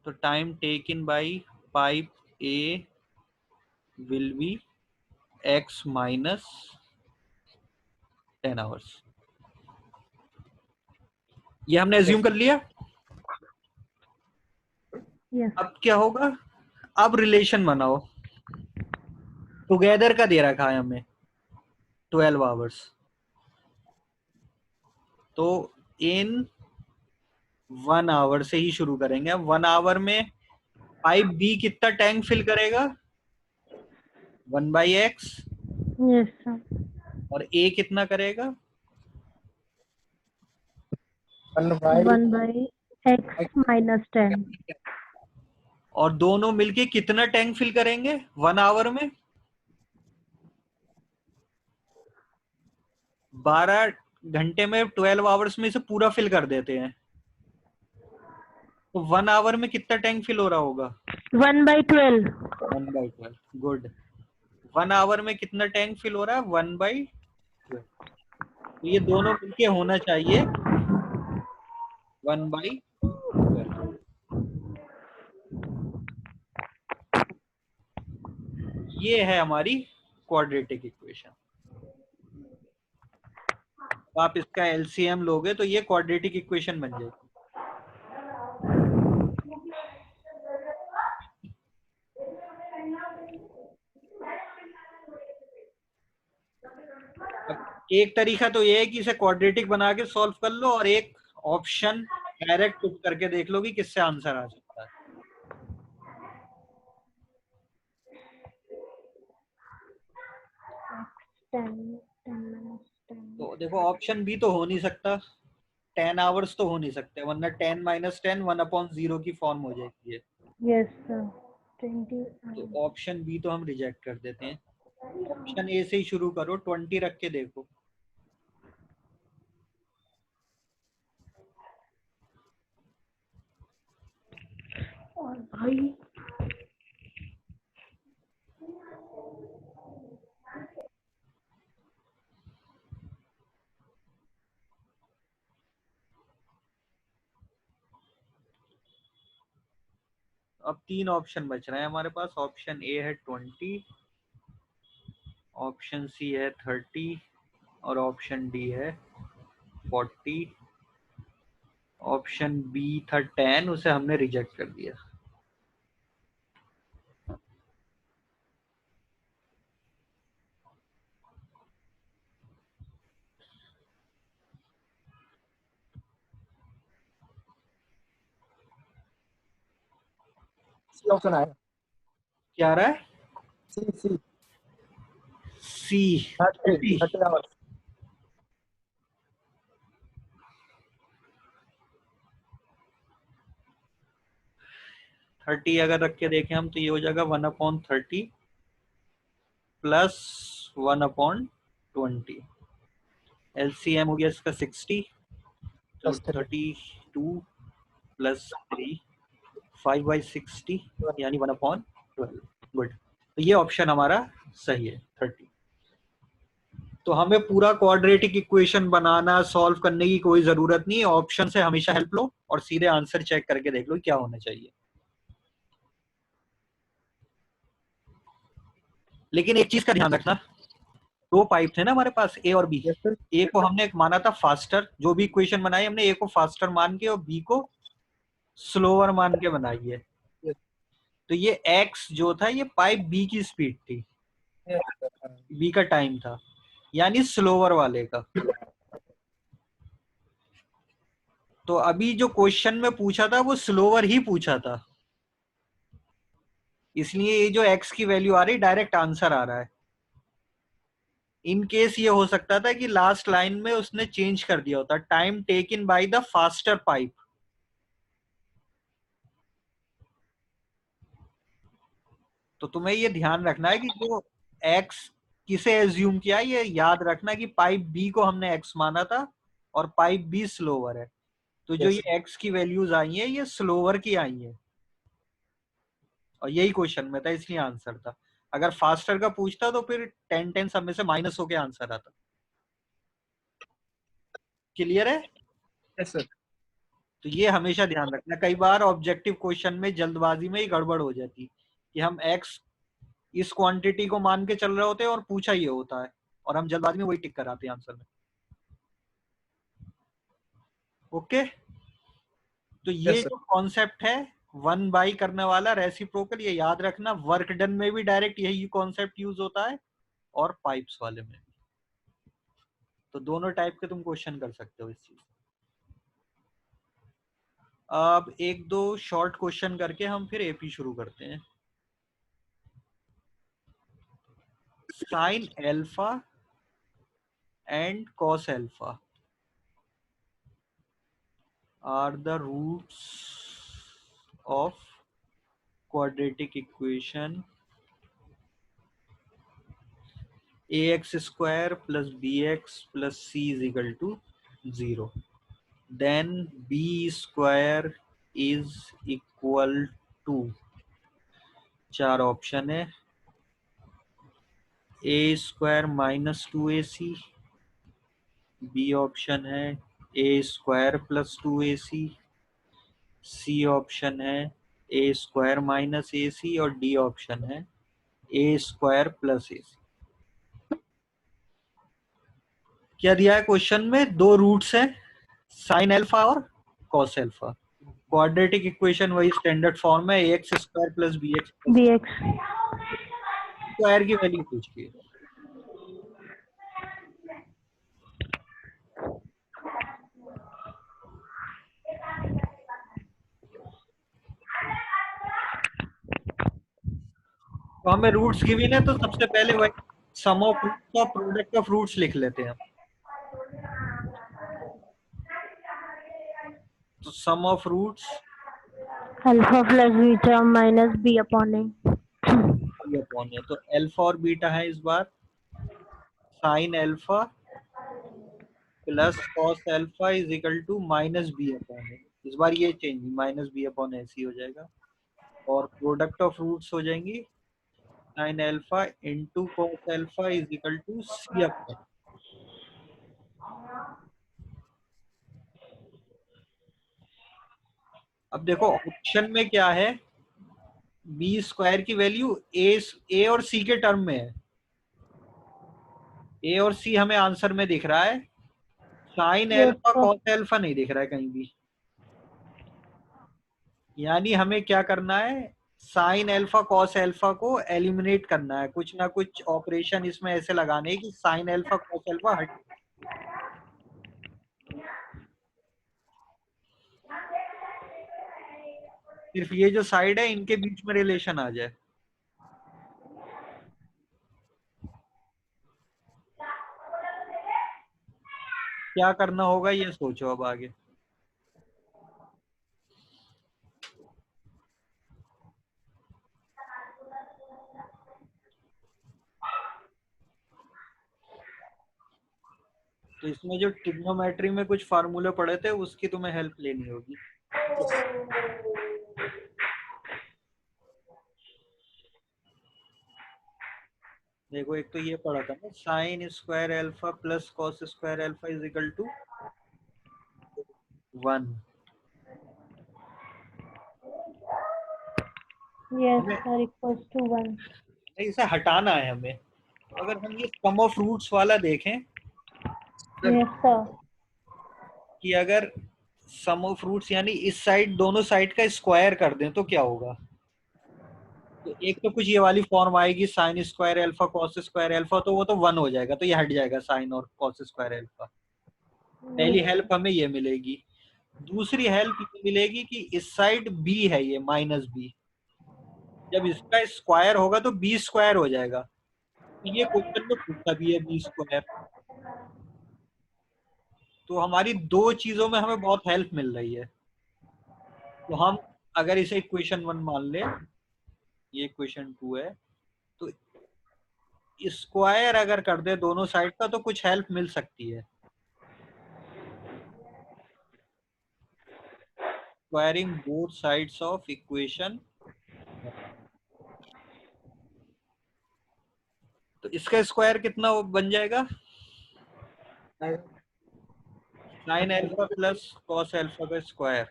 तो time taken by pipe A will be x - 10 hours. ये हमने एज्यूम कर लिया। यस। अब क्या होगा? अब रिलेशन बनाओ। टुगेदर का दे रखा है हमें 12 आवर्स, तो इन 1 आवर से ही शुरू करेंगे। 1 आवर में पाइप बी कितना टैंक फिल करेगा? 1/x। Yes sir. और a कितना करेगा? 1/x minus 10. और दोनों मिलके कितना टैंक फिल करेंगे 1 आवर में? 12 घंटे में 12 आवर्स में इसे पूरा फिल कर देते हैं। तो 1 आवर में कितना टैंक फिल हो रहा होगा? 1/12. 1/12। गुड। 1 आवर में कितना टैंक फिल हो रहा है? 1/12। तो ये दोनों मिलके होना चाहिए 1/12। ये है हमारी क्वाड्रेटिक इक्वेशन। आप इसका एलसीएम लोगे तो ये क्वाड्रेटिक इक्वेशन बन जाएगी। एक तरीका तो ये है कि इसे क्वाड्रेटिक बना के सॉल्व कर लो, और एक ऑप्शन डायरेक्ट पुट करके देख लो कि किससे आंसर आ सकता है। तो देखो ऑप्शन बी तो हो नहीं सकता, 10 आवर्स तो हो नहीं सकते, वरना 10 - 10 1/0 की फॉर्म हो जाएगी है। Yes sir. 20. तो ऑप्शन बी तो हम रिजेक्ट कर देते हैं। ऑप्शन ए से ही शुरू करो, 20 रख के देखो। और भाई अब 3 ऑप्शन बच रहे हैं हमारे पास। ऑप्शन ए है 20, ऑप्शन सी है 30 और ऑप्शन डी है 40। ऑप्शन बी था 10, उसे हमने रिजेक्ट कर दिया। सी ऑप्शन आया। क्या आ रहा है? सी सी सी 30 आवर्स। 30 अगर रख के देखें हम तो ये हो जाएगा 1/30 प्लस 1/20। एलसीएम हो गया इसका 60, तो 32 प्लस 3 5/60 यानी 1/12। गुड। तो ये ऑप्शन हमारा सही है 30। तो हमें पूरा क्वाड्रेटिक इक्वेशन बनाना सॉल्व करने की कोई जरूरत नहीं है, ऑप्शन से हमेशा हेल्प लो और सीधे आंसर चेक करके देख लो क्या होना चाहिए। लेकिन एक चीज का ध्यान रखना, दो पाइप थे ना हमारे पास, ए और बी। ए को हमने एक माना था फास्टर, जो भी इक्वेशन बनाई हमने ए को फास्टर मान के और बी को स्लोअर मान के बनाई है। तो ये एक्स जो था ये पाइप बी की स्पीड थी, बी का टाइम था, यानी स्लोअर वाले का। तो अभी जो क्वेश्चन में पूछा था वो स्लोअर ही पूछा था, इसलिए ये जो एक्स की वैल्यू आ रही डायरेक्ट आंसर आ रहा है। इन केस ये हो सकता था कि लास्ट लाइन में उसने चेंज कर दिया होता, time taken by the faster pipe. तो तुम्हें ये ध्यान रखना है कि जो एक्स किसे एज्यूम किया, ये याद रखना कि पाइप बी को हमने एक्स माना था और पाइप बी स्लोअर है। तो जो ये एक्स की वैल्यूज आई है ये स्लोअर की आई है, और यही क्वेश्चन में था इसलिए आंसर था। अगर फास्टर का पूछता तो फिर 10 सब में से माइनस होके आंसर आता। क्लियर है? Yes sir. तो ये हमेशा ध्यान रखना, कई बार ऑब्जेक्टिव क्वेश्चन में जल्दबाजी में ही गड़बड़ हो जाती कि हम एक्स इस क्वांटिटी को मान के चल रहे होते हैं और पूछा ये होता है, और हम जल्दबाजी में वही टिक कराते हैं आंसर में। ओके, तो ये जो कॉन्सेप्ट है 1/, करने वाला रेसिप्रोकल, ये याद रखना। वर्क डन में भी डायरेक्ट यही कॉन्सेप्ट यूज होता है और पाइप्स वाले में। तो दोनों टाइप के तुम क्वेश्चन कर सकते हो इस चीज। अब एक दो शॉर्ट क्वेश्चन करके हम फिर एपी शुरू करते हैं। Sine alpha and cos alpha are the roots of quadratic equation ax square plus bx plus c is equal to 0. Then b square is equal to, चार ऑप्शन है, a square minus 2ac, b option है a square plus 2ac, c option है a square minus ac और d option है a square plus ac. क्या दिया है question में? दो रूट्स हैं, साइन एल्फा और कॉस एल्फा. क्वाड्रेटिक इक्वेशन वही स्टैंडर्ड फॉर्म है, ax square plus bx square की वैल्यू पूछी है. तो हमें रूट्स गिवन है, तो सबसे पहले वही सम ऑफ रूट्स और प्रोडक्ट ऑफ रूट्स लिख लेते हैं. तो sum of roots alpha plus beta minus B upon A. तो अल्फा और बीटा है इस बार sine alpha plus cos alpha is equal to minus B upon A. इस बार ये चेंज माइनस बी अपॉन ऐसी हो जाएगा और प्रोडक्ट ऑफ रूट्स हो जाएंगी sine alpha into cos alpha is equal to C upon. अब देखो ऑप्शन में क्या है, बी स्क्वायर की वैल्यू ए और सी के टर्म में है. ए और सी हमें आंसर में दिख रहा है, साइन एल्फा कॉस एल्फा नहीं दिख रहा है कहीं भी. यानी हमें क्या करना है, साइन एल्फा कॉस एल्फा को एलिमिनेट करना है, कुछ ना कुछ ऑपरेशन इसमें ऐसे लगाने कि साइन एल्फा कॉस एल्फा हट. सिर्फ ये जो साइड है इनके बीच में रिलेशन आ जाए. क्या करना होगा ये सोचो अब आगे. तो इसमें जो ट्रिग्नोमेट्री में कुछ फार्मूले पढ़े थे उसकी तुम्हें हेल्प लेनी होगी. देखो एक तो ये पढ़ा था ना, sine square alpha plus cos square alpha is equal to 1. Yes sir, equals to 1. इसे हटाना है हमें. अगर हम ये सम ऑफ रूट्स वाला देखें यस सर. कि अगर सम ऑफ रूट्स यानी इस साइड दोनों साइड का स्क्वायर कर दें तो क्या होगा. तो एक तो कुछ ये वाली फॉर्म आएगी sign square alpha cos square alpha, तो वो तो 1 हो जाएगा, तो ये हट जाएगा साइन और कॉस स्क्वायर अल्फा. पहली हेल्प हमें ये मिलेगी. दूसरी हेल्प ये मिलेगी कि इस साइड b है, ये माइनस b, जब इसका स्क्वायर होगा तो b स्क्वायर हो जाएगा. तो ये क्वेश्चन में पूछा भी है b स्क्वायर. तो हमारी दो चीजों में हमें बहुत हेल्प मिल रही है. तो हम अगर इसे इक्वेशन 1 मान ले, ये इक्वेशन 2 है, तो स्क्वायर अगर कर दे दोनों साइड का तो कुछ हेल्प मिल सकती है. Squaring both sides of equation. तो इसका स्क्वायर कितना बन जाएगा, sign alpha plus cos alpha का स्क्वायर.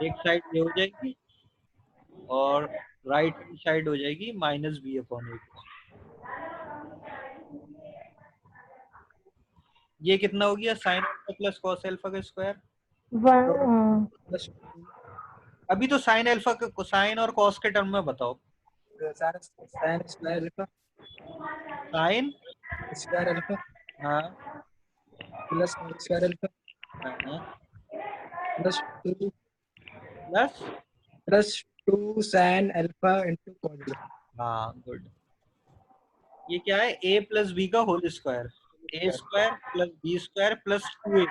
एक साइड ये हो जाएगी और राइट हैंड साइड हो जाएगी माइनस बी अपॉन ए. ये कितना हो गया, sine alpha plus cos alpha का स्क्वायर. अभी तो साइन अल्फा का साइन और कॉस के टर्म में बताओ. Sine square alpha sine square alpha हाँ प्लस कॉस स्क्वायर अल्फा हाँ plus 2 plus sine alpha into cos. हाँ गुड. ये क्या है, a प्लस बी का whole square, a square plus b square plus 2a,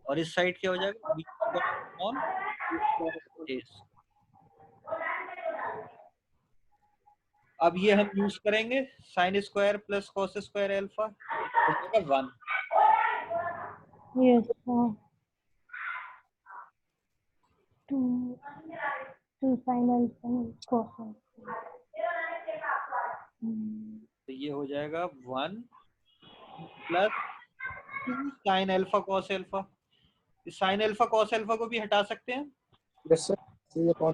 और इस साइड क्या हो जाएगा, b स्क्वायर अपॉन a। अब ये हम यूज करेंगे sine square plus cos square alpha, हो जाएगा 1। Yes, sir. 2 sin alpha cos alpha. तो ये हो जाएगा 1 plus 2 sine alpha cos alpha. Sine alpha cos alpha को भी हटा सकते हैं। यस सर, सी अपॉन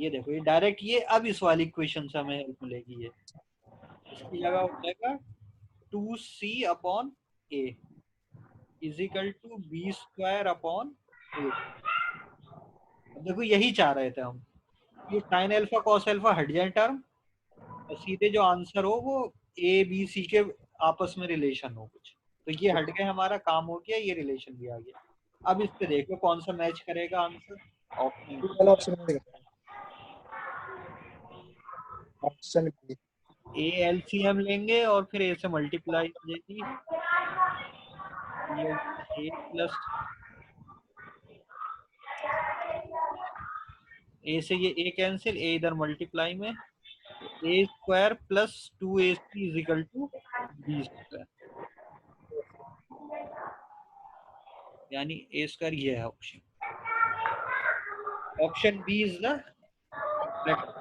ये देखो, ये डायरेक्ट, ये अब इस वाली इक्वेशन से हमें हेल्प मिलेगी। ये इसकी जगह हो जाएगा 2c upon a is equal to B square upon a। अब देखो यही चाह रहे थे हम, ये साइन अल्फा कॉस अल्फा हट जाए टर्म, और सीधे जो आंसर हो वो ए बी सी के आपस में रिलेशन हो कुछ, तो ये हट गए, हमारा काम हो गया, ये रिलेशन भी आ गया। अब इससे देखो कौन सा मैच करेगा आंसर। ऑप्शन वाला ऑप्शन में देखते हैं। Option B. ए एलसीएम लेंगे और फिर ए से मल्टीप्लाई हो जाएगी, ये ए प्लस ए से ये ए कैंसिल, ए इधर मल्टीप्लाई में, A square plus 2ac is equal to B square, यानी ए स्क्वायर, ये है option. Option B is the correct.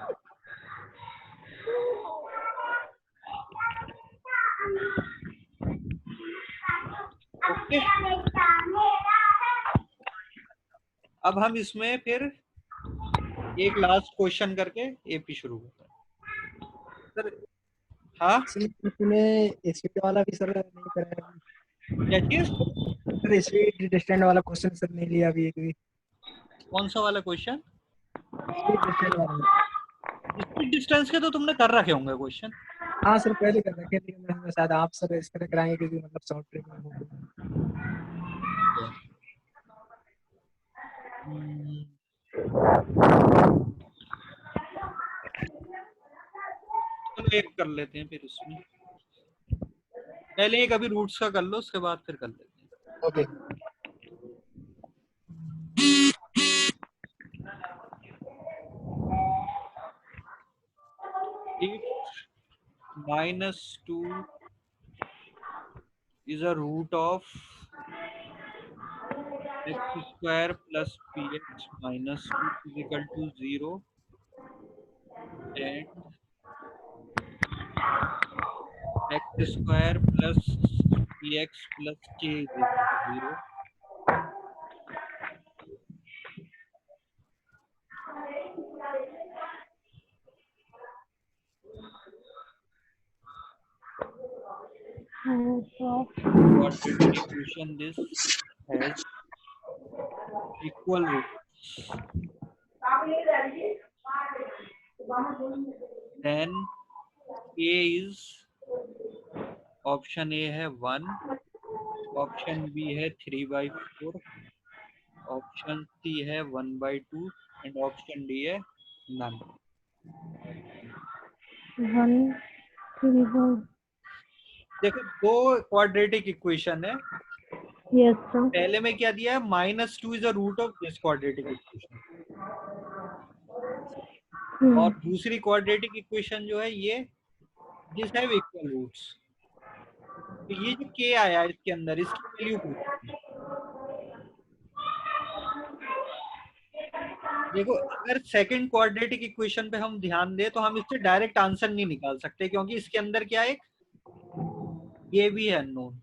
Okay, अब हम इसमें फिर एक लास्ट क्वेश्चन करके एपी शुरू करते हैं सर। हाँ, इसमें एसवी वाला भी सर नहीं कराया क्या चीज, सर, एसवी डिस्टेंट वाला क्वेश्चन सर नहीं लिया अभी एक भी। कौन सा वाला क्वेश्चन, डिस्टेंट वाला। स्पीड डिस्टेंस के तो तुमने कर रखे होंगे क्वेश्चन। हाँ सर, पहले कर रखे थे, मैं शायद आप सर इस तरह कराएंगे क्योंकि मतलब शॉर्ट ट्रिक में हो चलो एक कर लेते हैं फिर इसमें, पहले एक अभी रूट्स का कर लो, उसके बाद फिर कर लेते हैं। Okay. If -2 is a root of x square plus px minus 2 is equal to 0, and x square plus px plus k is equal to 0, quadratic equation this has equal roots, then a is, option a है 1, option B है 3/4, option c है 1/2 and option d है none. 1 3 देखो दो quadratic equation है, Yes, sir. पहले में क्या दिया है, -2 is a root of this quadratic equation, और दूसरी क्वाड्रेटिक इक्वेशन जो है ये दिस हैव इक्वल रूट्स। तो ये जो k आया इसके अंदर, इसकी वैल्यू पूछी। देखो अगर सेकंड क्वाड्रेटिक इक्वेशन पे हम ध्यान दें तो हम इससे डायरेक्ट आंसर नहीं निकाल सकते, क्योंकि इसके अंदर क्या है, ये भी है अननोन।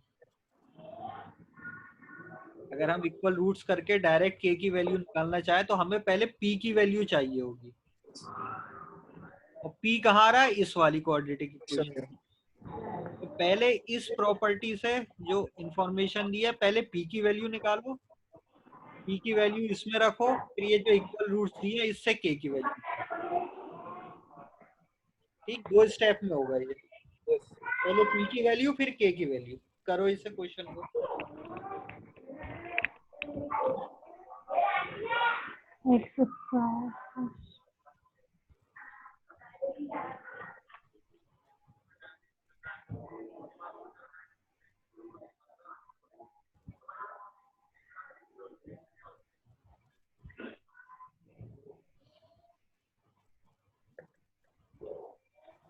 अगर हम इक्वल रूट्स करके डायरेक्ट k की वैल्यू निकालना चाहे तो हमें पहले p की वैल्यू चाहिए होगी, और p कहाँ रहा है, इस वाली क्वाड्रेटिक इक्वेशन। तो पहले इस प्रॉपर्टी से जो इंफॉर्मेशन दी है, पहले p की वैल्यू निकालो, p की वैल्यू इसमें रखो, फिर ये जो इक्वल रूट्स दिए है इससे k की वैल्यू, ठीक, दो स्टेप में होगा ये, पहले p की वैल्यू फिर k की वैल्यू। करो इसे क्वेश्चन को। X square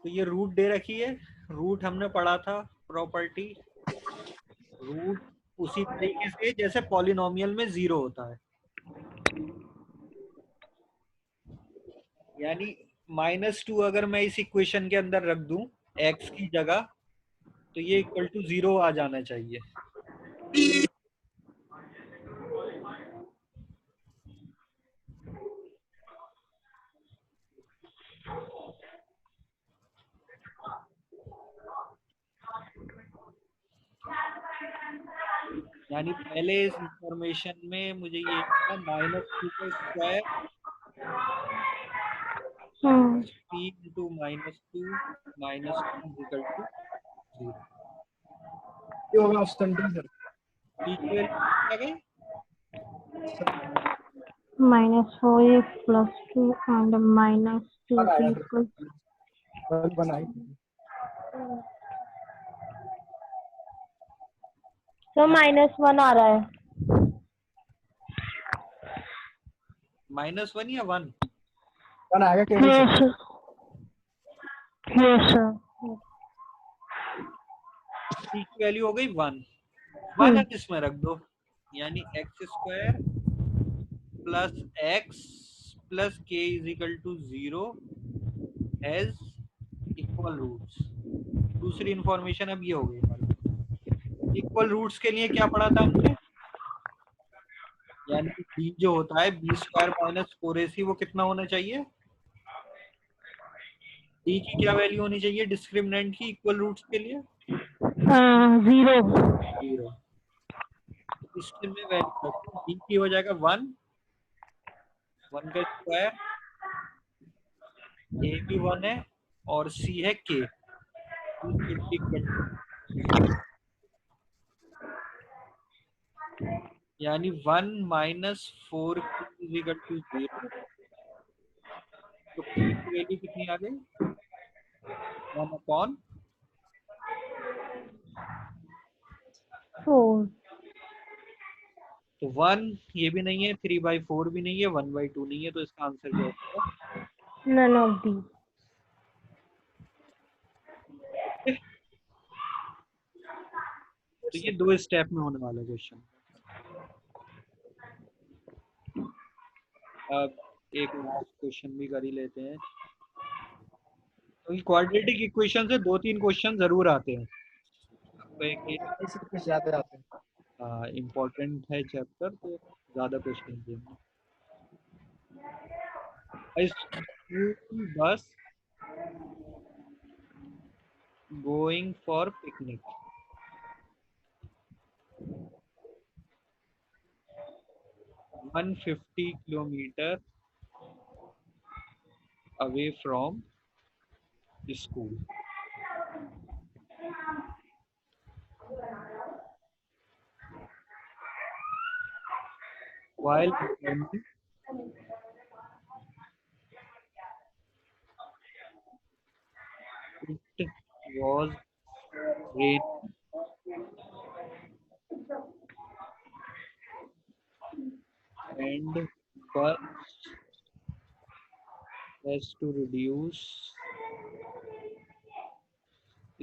तो ये रूट दे रखी है, रूट हमने पढ़ा था प्रॉपर्टी, रूट उसी तरीके से जैसे पॉलिनोमियल में 0 होता है, यानी -2 अगर मैं इस इक्वेशन के अंदर रख दूं x की जगह, तो ये इक्वल टू 0 आ जाना चाहिए। यानी पहले इस इंफॉर्मेशन में मुझे ये था -2 का square p into -2 -2 equal to 0। ये होगा ऑप्शन डी सर। p की वैल्यू क्या गई? -4x plus 2 and -2 equals बनाई तो -1 आ रहा है। -1 या 1? बनाएगा केवल yes sir. Yes sir. p की वैल्यू हो गई 1 अब इसमें रख दो, यानी x² plus x plus k is equal to 0 as equal roots. दूसरी इंफॉर्मेशन अब ये हो गई हमारी। इक्वल रूट्स के लिए क्या पढ़ा था हमने, यानी b जो होता है b² माइनस 4ac वो कितना होना चाहिए, d की क्या वैल्यू होनी चाहिए डिस्क्रिमिनेंट की इक्वल रूट्स के लिए? 0। इसके में वैल्यू रखो, b की हो जाएगा 1 का स्क्वायर, a भी 1 है और c है k, यानी 1 माइनस 4 इज इक्वल टू 0। तो k की वैल्यू कितनी आ गई, 1/4। तो 1 ये भी नहीं है, 3/4 भी नहीं है, 1/2 नहीं है, तो इसका आंसर क्या होगा? None of the. तो ये 2 स्टेप में होने वाला क्वेश्चन। अब एक लास्ट क्वेश्चन भी कर ही लेते हैं। तो क्वाड्रेटिक इक्वेशन से 2-3 क्वेश्चन जरूर आते हैं। कुछ याद आते हैं। इम्पोर्टेंट है चैप्टर, तो ज्यादा क्वेश्चन देंगे। बस going for picnic, one 50 kilometre away from school. While returning, it was raining and bus has to reduce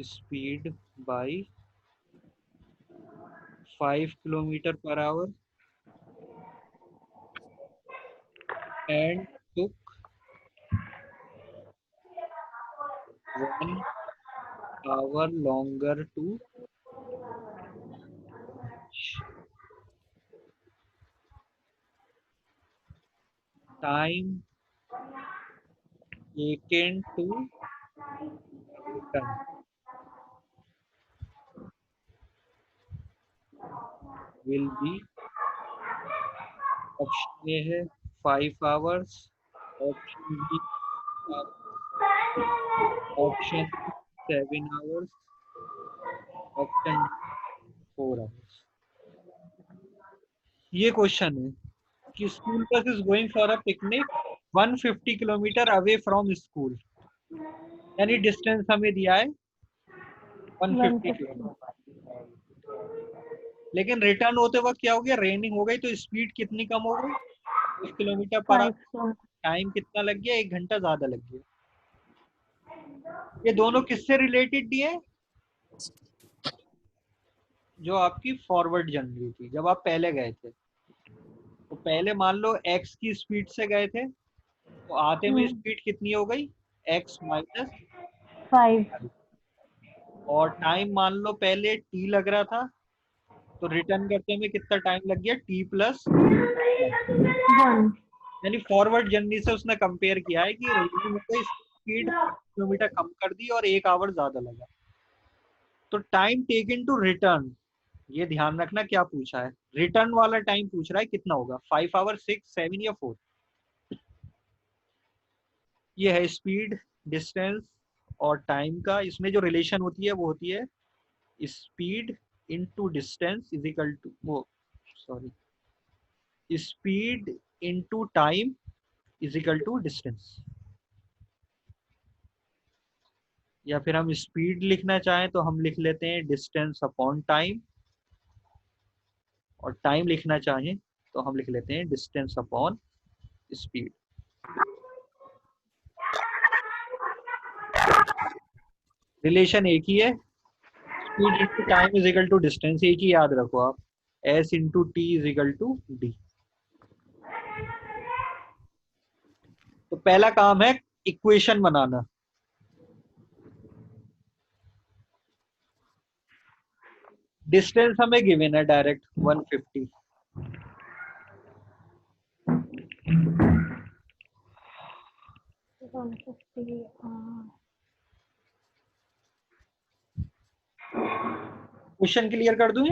speed by 5 km/h and took 1 hour longer to reach. Time taken to return will be, option a है 5 hours, option b option 7 hours, option 4 hours। ये question है कि school bus is going for a picnic 150 kilometre away from school, यानी distance हमें दिया है 150 kilometre, लेकिन return होते वक्त क्या हो गया, रेनिंग हो गई, तो स्पीड कितनी कम हो गई, 5 किलोमीटर पर आवर। टाइम कितना लग गया, 1 घंटा ज्यादा लग गया। ये दोनों किससे रिलेटेड दिए हैं? जो आपकी फॉरवर्ड जर्नी थी जब आप पहले गए थे। तो पहले मान लो x की स्पीड से गए थे, तो आते में स्पीड कितनी हो गई? x माइनस 5 और टाइम मान लो पहले t लग रहा था, तो रिटर्न करते में कितना टाइम लग गया? t plus 1। यानी फॉरवर्ड जर्नी से उसने कंपेयर किया है कि रेलवे में तो स्पीड किलोमीटर कम कर दी और 1 आवर ज्यादा लगा। तो टाइम टेकन टू रिटर्न, ये ध्यान रखना क्या पूछा है, रिटर्न वाला टाइम पूछ रहा है कितना होगा, 5 आवर, 6, 7 या 4। ये है स्पीड, डिस्टेंस और टाइम का, इसमें जो रिलेशन होती है वो होती है speed into distance is equal to वो sorry speed into time is equal to distance. या फिर हम स्पीड लिखना चाहें तो हम लिख लेते हैं डिस्टेंस अपॉन टाइम, और टाइम लिखना चाहें तो हम लिख लेते हैं डिस्टेंस अपॉन स्पीड। रिलेशन एक ही है, speed into time is equal to distance, एक ही याद रखो आप, s into t is equal to d. तो पहला काम है इक्वेशन बनाना। डिस्टेंस हमें गिवन है डायरेक्ट 150, क्वेश्चन क्लियर कर दूं?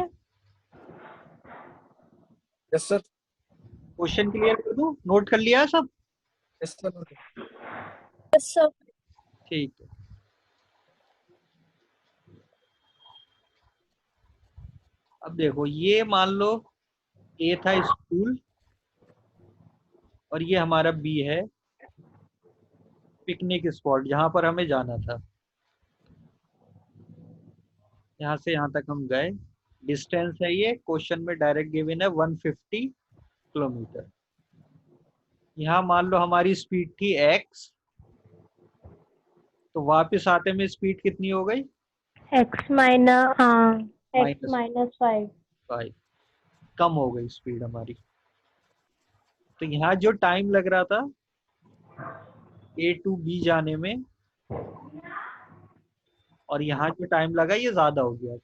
Yes sir. क्वेश्चन क्लियर कर दूं? नोट कर लिया सब? Yes sir. ठीक है। अब देखो, ये मान लो ए था स्कूल और ये हमारा बी है पिकनिक स्पॉट जहां पर हमें जाना था। यहाँ से यहाँ तक हम गए, डिस्टेंस है ये क्वेश्चन में डायरेक्ट गिवन है 150 किलोमीटर। यहाँ मान लो हमारी स्पीड थी x, तो वापस आते में स्पीड कितनी हो गई? x minus 5। 5, कम हो गई स्पीड हमारी। तो यहाँ जो टाइम लग रहा था ए टू बी जाने में, और यहाँ जो टाइम लगा ये ज्यादा हो गया।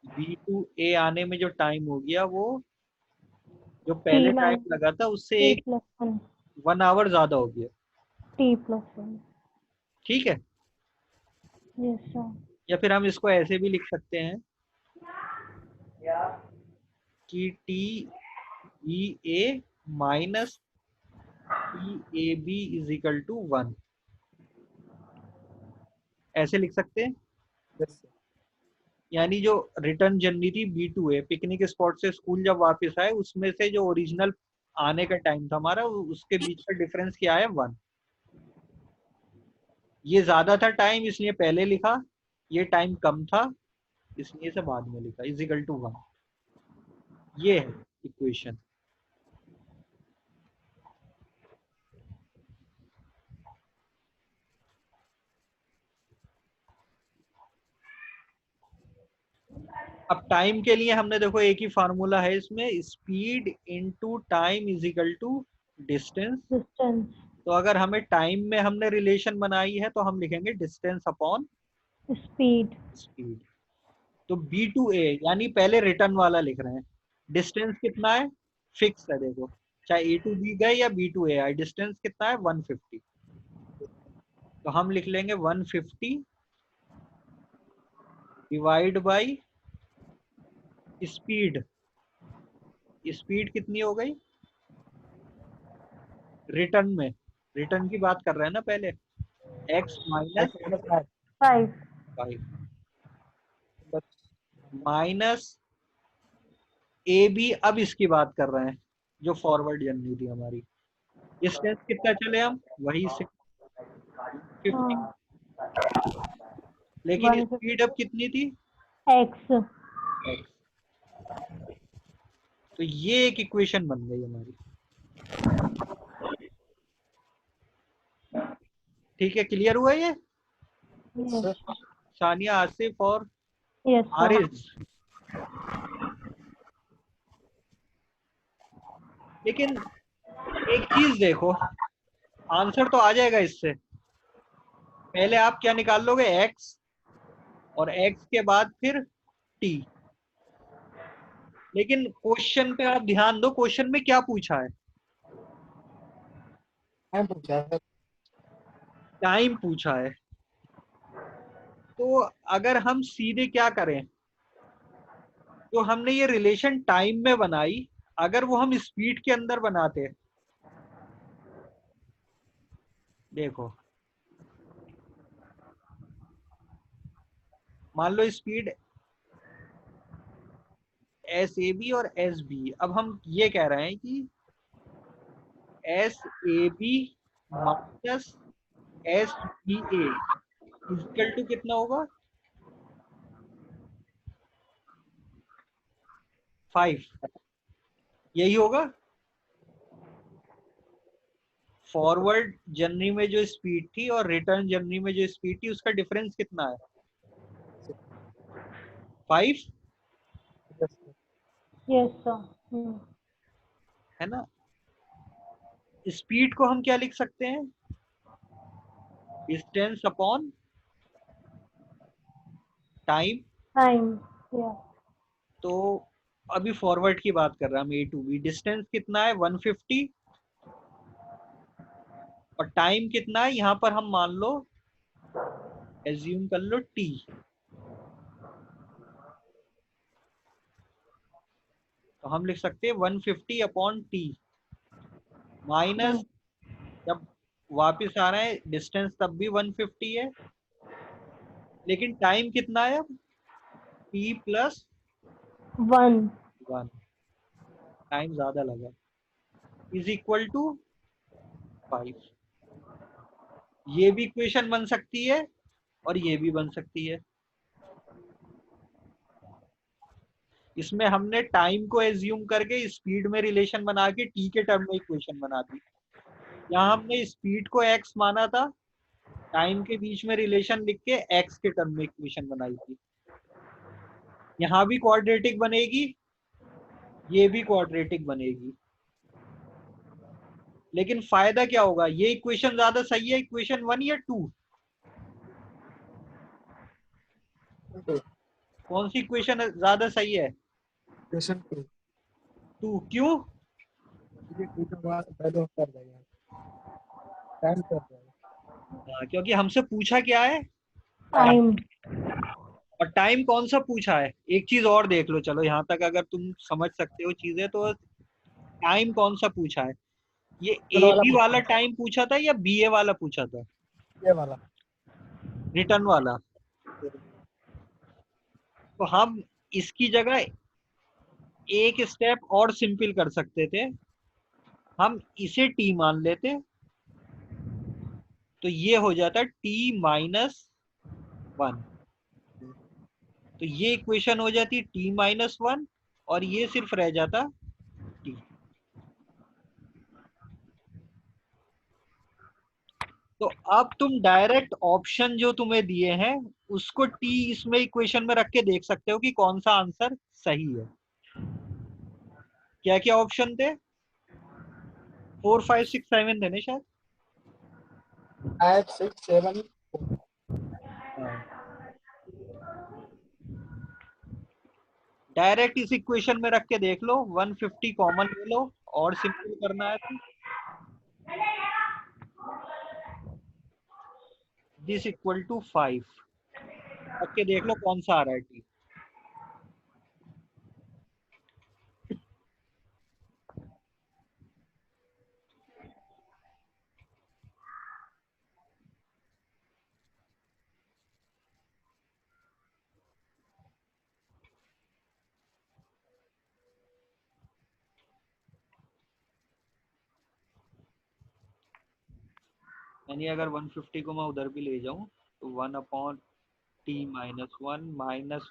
बी टू ए आने में जो टाइम हो गया वो जो पहले टाइम लगा था उससे एक 1 आवर ज्यादा हो गया। t+1। ठीक है। Yes sir. या फिर हम इसको ऐसे भी लिख सकते हैं कि t e a minus t a b is equal to 1, ऐसे लिख सकते हैं। Yes sir. यानी जो रिटर्न जर्नी थी B2 है, पिकनिक स्पॉट से स्कूल जब वापस आए उसमें से जो ओरिजिनल आने का टाइम था हमारा, उसके बीच का डिफरेंस क्या है? 1। ये ज्यादा था टाइम इसलिए पहले लिखा, ये टाइम कम था इसलिए से बाद में लिखा, इज इक्वल टू 1। ये है इक्वेशन। अब टाइम के लिए हमने देखो एक ही फार्मूला है इसमें, speed into time is equal to distance. तो अगर हमें टाइम में हमने रिलेशन बनाई है तो हम लिखेंगे डिस्टेंस अपॉन स्पीड। तो B2A यानी पहले रिटर्न वाला लिख रहे हैं, डिस्टेंस कितना है? फिक्स है, देखो चाहे A टू B गए या B2A आए, डिस्टेंस कितना है? 150। तो हम लिख लेंगे 150 डिवाइड बाई स्पीड। स्पीड कितनी हो गई रिटर्न में? रिटर्न की बात कर रहे हैं ना पहले, x minus 5 minus a b. अब इसकी बात कर रहे हैं जो फॉरवर्ड जर्नी थी हमारी, डिस्टेंस कितना चले हम? वही 50, लेकिन स्पीड अब कितनी थी? x। तो ये एक इक्वेशन बन गई हमारी। ठीक है, क्लियर हुआ ये? Yes. सानिया, आसिफ और Yes, sir. आरिज। लेकिन एक चीज देखो, आंसर तो आ जाएगा इससे। पहले आप क्या निकाल लोगे, x, और x के बाद फिर t। लेकिन क्वेश्चन पे आप ध्यान दो, क्वेश्चन में क्या पूछा है, टाइम पूछा है। तो अगर हम सीधे क्या करें, तो हमने ये रिलेशन टाइम में बनाई, अगर वो हम स्पीड के अंदर बनाते, देखो मान लो स्पीड एस ए बी और एस बी। अब हम ये कह रहे हैं कि s a b minus s b a equal to कितना होगा, 5। यही होगा। फॉरवर्ड जर्नी में जो स्पीड थी और रिटर्न जर्नी में जो स्पीड थी, उसका डिफरेंस कितना है, 5, Yes, sir. है ना। स्पीड को हम क्या लिख सकते हैं, distance upon time. Time. Yeah. तो अभी फॉरवर्ड की बात कर रहा हम, ए टू बी, डिस्टेंस कितना है 150, और टाइम कितना है, यहाँ पर हम मान लो एज्यूम कर लो टी। तो हम लिख सकते हैं 150 अपॉन टी माइनस, जब वापस आ रहे हैं डिस्टेंस तब भी 150 है, लेकिन टाइम कितना है अब, टी प्लस 1. 1, टाइम ज्यादा लगा, इज इक्वल टू 5। ये भी इक्वेशन बन सकती है और ये भी बन सकती है। इसमें हमने टाइम को एज्यूम करके स्पीड में रिलेशन बना के टी के टर्म में इक्वेशन बना दी। यहाँ हमने स्पीड को x माना था, टाइम के बीच में रिलेशन लिख के x के टर्म में इक्वेशन बनाई थी। यहाँ भी क्वाड्रेटिक बनेगी, ये भी क्वाड्रेटिक बनेगी। लेकिन फायदा क्या होगा, ये इक्वेशन ज्यादा सही है, इक्वेशन 1 या 2, कौन सी इक्वेशन ज्यादा सही है, 2। क्यों, क्योंकि हमसे पूछा क्या है, Time. और टाइम कौन सा पूछा है। एक चीज और देख लो, चलो यहाँ तक अगर तुम समझ सकते हो चीजें, तो टाइम कौन सा पूछा है, ये ए बी वाला टाइम पूछा था या बी ए वाला पूछा था, रिटर्न वाला। तो हम इसकी जगह एक स्टेप और सिंपल कर सकते थे, हम इसे टी मान लेते, तो ये हो जाता टी माइनस 1। तो ये इक्वेशन हो जाती टी माइनस 1, और ये सिर्फ रह जाता टी। तो अब तुम डायरेक्ट ऑप्शन जो तुम्हें दिए हैं उसको टी इसमें इक्वेशन में रख के देख सकते हो कि कौन सा आंसर सही है। क्या क्या ऑप्शन थे, 4 5 6 7 थे ना शायद। 5 6 7। डायरेक्ट इस इक्वेशन में रख के देख लो, 150 कॉमन ले लो, और सिंपल करना है तो दिस इक्वल टू 5 रख के देख लो कौन सा आ रहा है टी। यानी अगर 150 को मैं उधर भी ले जाऊं, तो 1 upon T minus 1 minus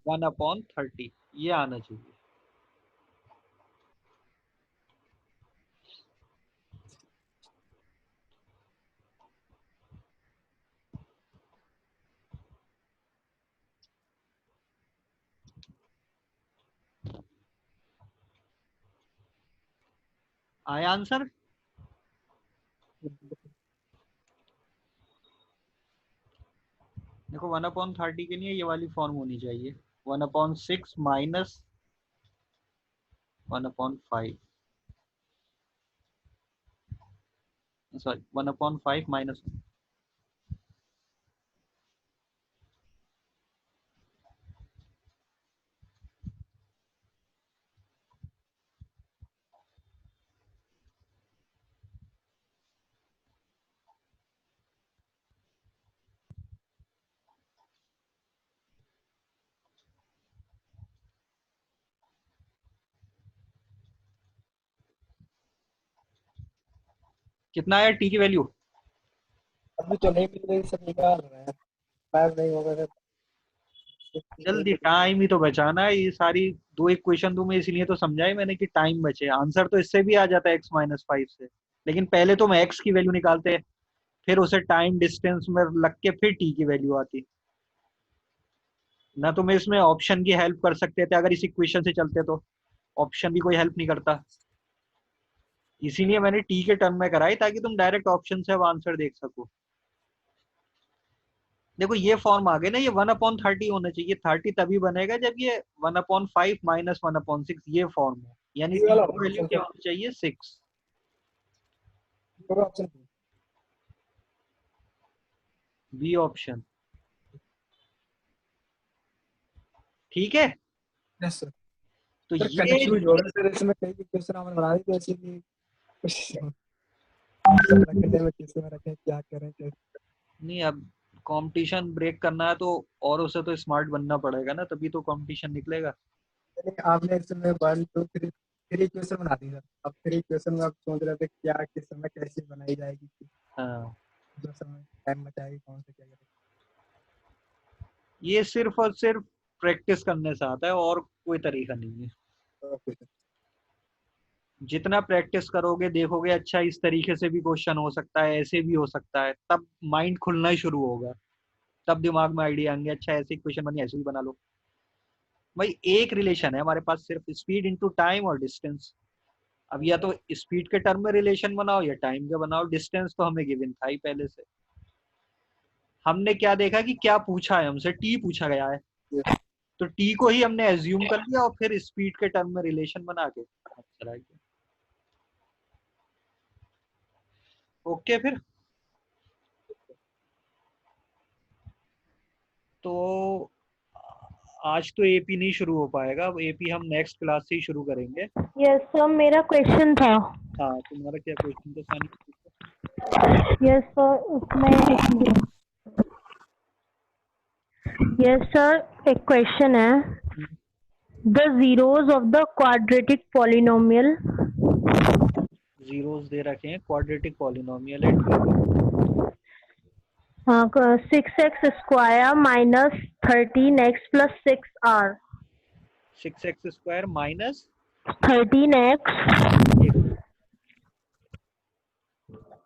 1 upon 30, ये आना चाहिए। आया आंसर? देखो 1/30 के लिए ये वाली फॉर्म होनी चाहिए, 1/6 माइनस 1/5, सॉरी 1/5 माइनस। कितना आया टी की वैल्यू? अभी तो नहीं मिल रही, सब निकाल रहे हैं। 5 नहीं होगा तो जल्दी, टाइम ही तो बचाना है। ये सारी दो इक्वेशन तुम्हें इसलिए तो समझाई मैंने कि टाइम बचे। आंसर तो इससे भी आ जाता है x-5 से, लेकिन पहले तो मैं x की वैल्यू निकालते, फिर उसे टाइम डिस्टेंस में लग के फिर t की वैल्यू आती। ना तुम्हें इसमें ऑप्शन की हेल्प कर सकते थे अगर इस इक्वेशन से चलते, तो ऑप्शन भी कोई हेल्प नहीं करता। इसीलिए मैंने टी के टर्म में कराई ताकि तुम डायरेक्ट ऑप्शन से अब आंसर देख सको। देखो ये फॉर्म आ गए ना, ये 1/30 होना चाहिए। 30 तभी बनेगा जब ये 1/5 माइनस 1/6 ये फॉर्म हो, यानी ये टी वाला की वैल्यू ऑप्शन क्या होनी चाहिए? 6। Option b option. ठीक है, यस सर। तो सर ये कंफ्यूज हो रहा है सर, इसमें कई क्वेश्चन हमने बना दी ऐसे कि कुछ आंसर रखने में किसी में रखें, क्या करें कैसे। नहीं, अब कंपटीशन ब्रेक करना है तो औरों से तो स्मार्ट बनना पड़ेगा ना, तभी तो कंपटीशन निकलेगा। आपने इसमें 1 2 3 3 क्वेश्चन बना दी सर। अब 3 क्वेश्चन में आप सोच रहे थे क्या किस समय कैसे बनाई जाएगी, हाँ, जो समय टाइम बचाएगी कौन से क्या करें। ये सिर्फ और सिर्फ प्रैक्टिस करने से आता है, और कोई तरीका नहीं है। Okay sir. जितना प्रैक्टिस करोगे, देखोगे अच्छा इस तरीके से भी क्वेश्चन हो सकता है, ऐसे भी हो सकता है, तब माइंड खुलना ही शुरू होगा। तब दिमाग में आइडिया आएंगे, अच्छा ऐसे क्वेश्चन बनी, ऐसे भी बना लो। भाई एक रिलेशन है हमारे पास, सिर्फ स्पीड इनटू टाइम और डिस्टेंस। अब या तो स्पीड के टर्म में रिलेशन बनाओ या टाइम का बनाओ। डिस्टेंस तो हमें गिवन था ही पहले से। हमने क्या देखा कि क्या पूछा है हमसे, टी पूछा गया है, तो टी को ही हमने एज्यूम कर लिया और फिर स्पीड के टर्म में रिलेशन बना के आंसर आ गया। ओके फिर तो आज तो एपी नहीं शुरू हो पाएगा, अब एपी हम नेक्स्ट क्लास से ही शुरू करेंगे। यस सर, मेरा क्वेश्चन था। हाँ, तुम्हारा क्या क्वेश्चन था सानी? यस सर, उसमें यस सर, एक क्वेश्चन है। The zeros of the quadratic polynomial. Zeros दे रखे हैं, क्वाड्रेटिक पॉलिनोमियल है, ठीक है। 6x² minus 13x plus 6r। 6x² minus 13x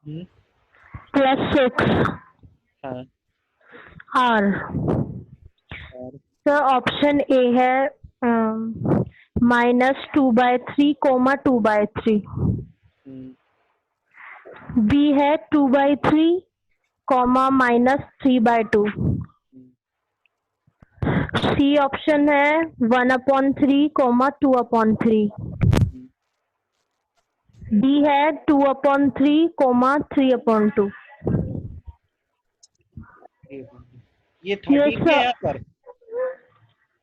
hmm, plus 6r। हाँ, और सर ऑप्शन ए है -2/3, 2/3। हम्म, बी है 2/3, -3/2। हम्म, सी ऑप्शन है 1/3, 2/3। हम्म, डी है 2/3, 3/2। ये यस 13 है सर, यहाँ पर।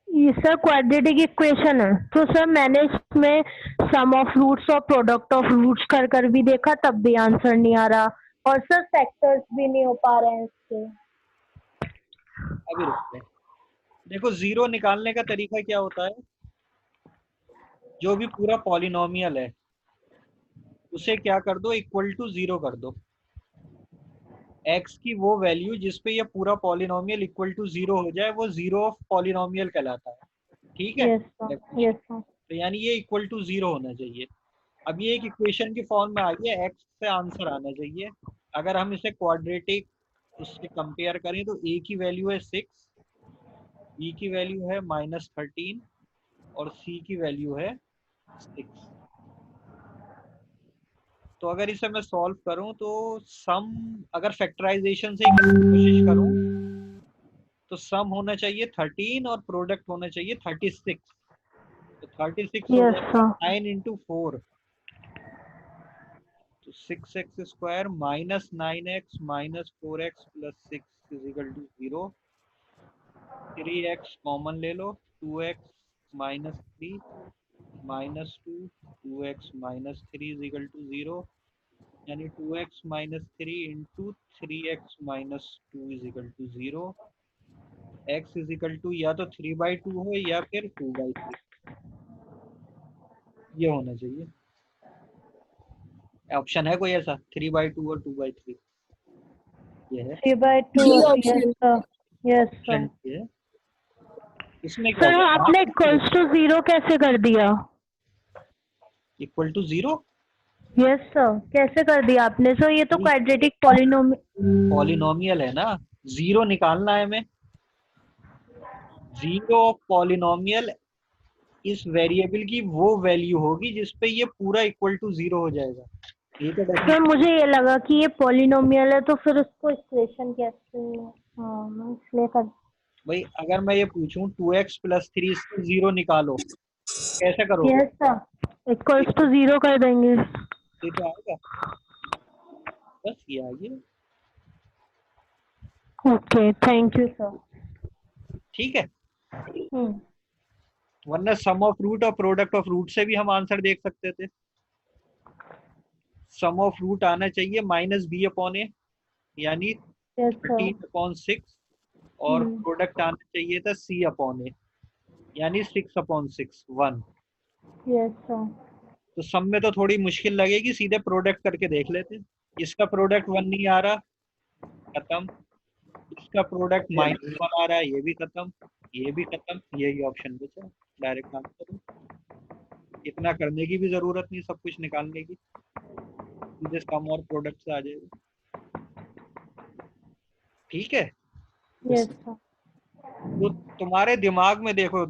ये सर क्वाड्रेटिक इक्वेशन है, तो सर मैंने इसमें सम ऑफ रूट्स और प्रोडक्ट ऑफ रूट्स कर कर भी देखा, तब भी आंसर नहीं आ रहा। और सर फैक्टर्स भी नहीं हो पा रहे हैं इससे। अभी रुकते हैं। देखो जीरो निकालने का तरीका क्या होता है, जो भी पूरा पॉलिनोमियल है उसे क्या कर दो, इक्वल टू जीरो कर दो। एक्स की वो वैल्यू जिसपे ये पूरा पॉलिनोमियल इक्वल टू जीरो हो जाए, वो जीरो ऑफ पॉलिनोमियल कहलाता है। ठीक है, yes sir, definition. Yes sir. तो यानी ये इक्वल टू जीरो होना चाहिए। अब ये एक इक्वेशन की फॉर्म में आ गया, एक्स से आंसर आना चाहिए। अगर हम इसे क्वाड्रेटिक उससे कंपेयर करें तो ए की वैल्यू है 6, बी की वैल्यू है -13 और सी की वैल्यू है 6। तो अगर इसे मैं सॉल्व करूं तो सम, अगर फैक्टराइजेशन से ही करने की कोशिश करूं तो सम होना चाहिए 13 और प्रोडक्ट होना चाहिए 36। तो 36 हो यस जाएगा सर। 9 इंटू 4, तो 6x square minus 9x minus 4x plus 6 is equal to 0। 3x common ले लो, 2x minus 3 minus 2, 2x minus 3 is equal to 0, यानी 2x minus 3 into 3x minus 2 is equal to 0। x is equal to या तो 3/2 हो या फिर 2/3, ये होना चाहिए। ऑप्शन है कोई ऐसा 3/2 और 2/3? ये है 3/2। Yes sir. Yes option, sir. ये है। इसमें क्या सर होगा, आपने इक्वल्स टू 0 कैसे कर दिया? Equal to 0? यस सर, कैसे कर दिया आपने? सर ये तो क्वाड्रेटिक पॉलिनोमियल। पॉलिनोमियल है ना, 0 निकालना है हमें। 0 ऑफ पॉलिनोमियल इस वेरिएबल की वो वैल्यू होगी जिसपे ये पूरा इक्वल टू 0 हो जाएगा। ये तो सर डेफिनेशन। मुझे ये लगा कि ये पॉलिनोमियल है तो फिर उसको इक्वेशन कैसे? हाँ मैं इसलिए कर। भाई अगर मैं ये पूछूं 2x प्लस 3 इससे 0 निकालो, कैसे करोगे? यस सर, इक्वल्स टू 0 कर देंगे। ये तो आएगा, बस ये आगे। Okay thank you sir. ठीक है, वरना सम ऑफ रूट और प्रोडक्ट ऑफ रूट से भी हम आंसर देख सकते थे। सम ऑफ रूट आना चाहिए माइनस बी अपॉन ए, यानी यस सर। 13/6, और प्रोडक्ट आना चाहिए था सी अपॉन ए, यानी 6/6 1। Yes sir. तो सम में तो थोड़ी मुश्किल लगेगी, सीधे प्रोडक्ट करके देख लेते। इसका प्रोडक्ट 1 नहीं आ रहा, खत्म। इसका प्रोडक्ट -1 आ रहा है, ये भी खत्म, ये भी खत्म, यही ऑप्शन बचा, डायरेक्ट आंसर। इतना करने की भी जरूरत नहीं सब कुछ निकालने की, सीधे सम और प्रोडक्ट से आ जाएगा। ठीक है, यस सर। तो तुम्हारे दिमाग में देखो,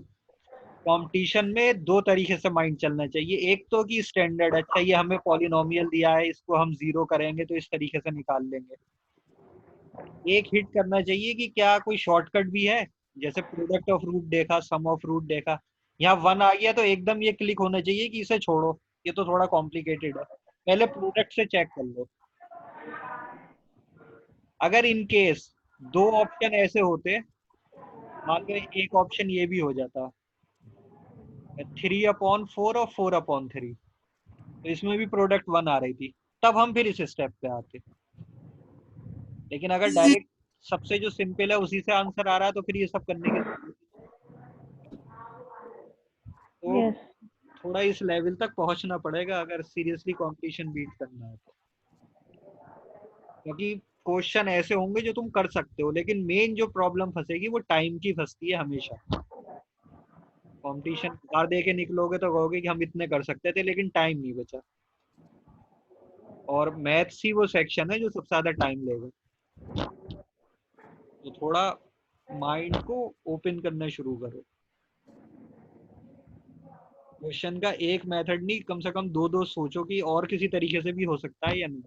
कंपटीशन में दो तरीके से माइंड चलना चाहिए। एक तो कि स्टैंडर्ड, अच्छा ये हमें पॉलिनोमियल दिया है, इसको हम 0 करेंगे तो इस तरीके से निकाल लेंगे। एक हिट करना चाहिए कि क्या कोई शॉर्टकट भी है, जैसे प्रोडक्ट ऑफ रूट देखा, सम ऑफ रूट देखा, यहाँ 1 आ गया तो एकदम ये क्लिक होना चाहिए कि इसे छोड़ो, ये तो थोड़ा कॉम्प्लिकेटेड है, पहले प्रोडक्ट से चेक कर लो। अगर इन केस दो ऑप्शन ऐसे होते, मान लो एक ऑप्शन ये भी हो जाता 3/4 और 4/3, तो इसमें भी प्रोडक्ट 1 आ रही थी, तब हम फिर इस स्टेप पे आते। लेकिन अगर डायरेक्ट सबसे जो सिंपल है उसी से आंसर आ रहा है तो फिर ये सब करने की जरूरत नहीं। तो यस। थोड़ा इस लेवल तक पहुंचना पड़ेगा अगर सीरियसली कंपटीशन बीट करना है तो, क्योंकि क्वेश्चन ऐसे होंगे जो तुम कर सकते हो, लेकिन मेन जो प्रॉब्लम फंसेगी वो टाइम की फंसती है हमेशा। कंपटीशन बाहर दे के निकलोगे तो कहोगे कि हम इतने कर सकते थे लेकिन टाइम नहीं बचा, और मैथ्स ही वो सेक्शन है जो सबसे ज्यादा टाइम लेगा। तो थोड़ा माइंड को ओपन करना शुरू करो। क्वेश्चन का एक मेथड नहीं, कम से कम दो दो सोचो कि और किसी तरीके से भी हो सकता है या नहीं।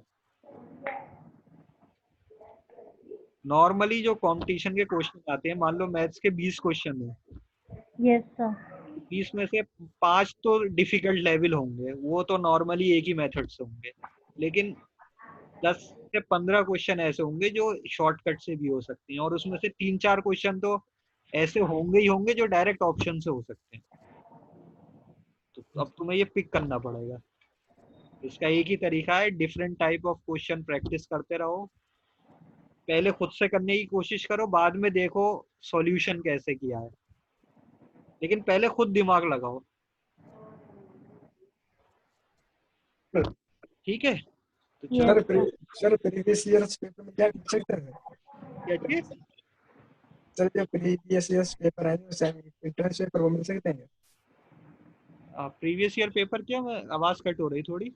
नॉर्मली जो कंपटीशन के क्वेश्चन आते हैं, मान लो मैथ्स के 20 क्वेश्चन है, यस सर। 20 में से 5 तो डिफिकल्ट लेवल होंगे, वो तो नॉर्मली एक ही मेथड से होंगे, लेकिन 10 से 15 क्वेश्चन ऐसे होंगे जो शॉर्टकट से भी हो सकते हैं, और उसमें से 3-4 क्वेश्चन तो ऐसे होंगे ही होंगे जो डायरेक्ट ऑप्शन से हो सकते हैं। तो अब तुम्हें ये पिक करना पड़ेगा। इसका एक ही तरीका है, different type of question practice करते रहो, पहले खुद से करने की कोशिश करो, बाद में देखो सॉल्यूशन कैसे किया है, लेकिन पहले खुद दिमाग लगाओ। ठीक है, तो यस चलो। सर प्रीवियस ईयर्स पेपर में क्या कर सकते हैं? क्या चीज? सर जो प्रीवियस ईयर्स पेपर है एंट्रेंस पेपर वो मिल सकते हैं? प्रीवियस ईयर पेपर क्या, आवाज कट हो रही थोड़ी।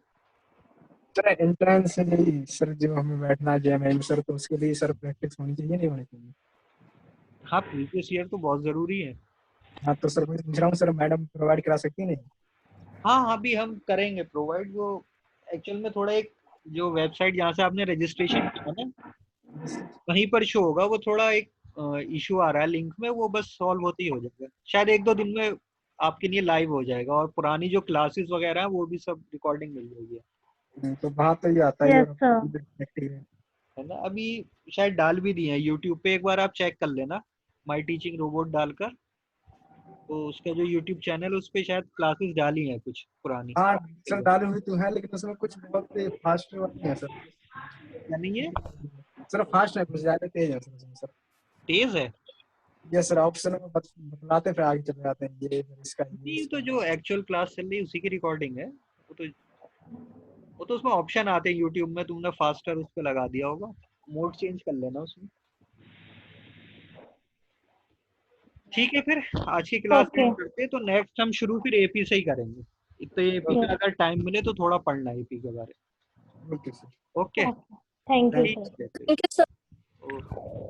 सर एंट्रेंस नहीं सर, जो हमें बैठना है जेएमएम सर, तो उसके लिए सर प्रैक्टिस होनी चाहिए नहीं होनी चाहिए? हाँ, प्रीवियस ईयर तो बहुत जरूरी है। हाँ तो सर मैं पूछ रहा हूँ सर, मैडम प्रोवाइड करा सकती है नहीं? हाँ हाँ, भी हम करेंगे प्रोवाइड। वो एक्चुअल में थोड़ा एक जो वेबसाइट जहाँ से आपने रजिस्ट्रेशन किया ना, वहीं पर शो होगा। वो थोड़ा एक इशू आ रहा है लिंक में, वो बस सॉल्व होते ही हो जाएगा। शायद 1-2 दिन में आपके लिए लाइव हो जाएगा, और पुरानी जो क्लासेस वगैरह है वो भी सब रिकॉर्डिंग मिल जाएगी, तो वहाँ तो ये आता ही Yes, है sir. एक्टिव है। है ना। अभी शायद डाल भी दिए हैं यूट्यूब पे, एक बार आप चेक कर लेना, माई टीचिंग रोबोट डालकर। तो उसका जो यूट्यूब चैनल है उस पे शायद क्लासेस डाली हैं कुछ पुरानी। हाँ सर डाली हुई तो है, लेकिन उसमें कुछ बहुत फास्ट नहीं है सर। क्या नहीं है? सर फास्ट है, कुछ ज्यादा तेज है उसमें सर। तेज है? ये सर ऑप्शन में बतलाते फिर आगे चले जाते हैं, ये इसका नहीं, तो जो एक्चुअल क्लास चल रही है उसी की रिकॉर्डिंग है। वो तो उसमें ऑप्शन आते हैं यूट्यूब में, तुमने फास्टर उस पे लगा दिया होगा, मोड चेंज कर लेना उसमें। ठीक है, फिर आज की क्लास Okay. एंड करते हैं। तो नेक्स्ट हम शुरू फिर एपी से ही करेंगे। इतने एपी Yes. का अगर टाइम मिले तो थोड़ा पढ़ना एपी के बारे ओके सर। में। Okay, Okay. Thank you, ठीक sir. है फिर। Thank you, sir. ओके।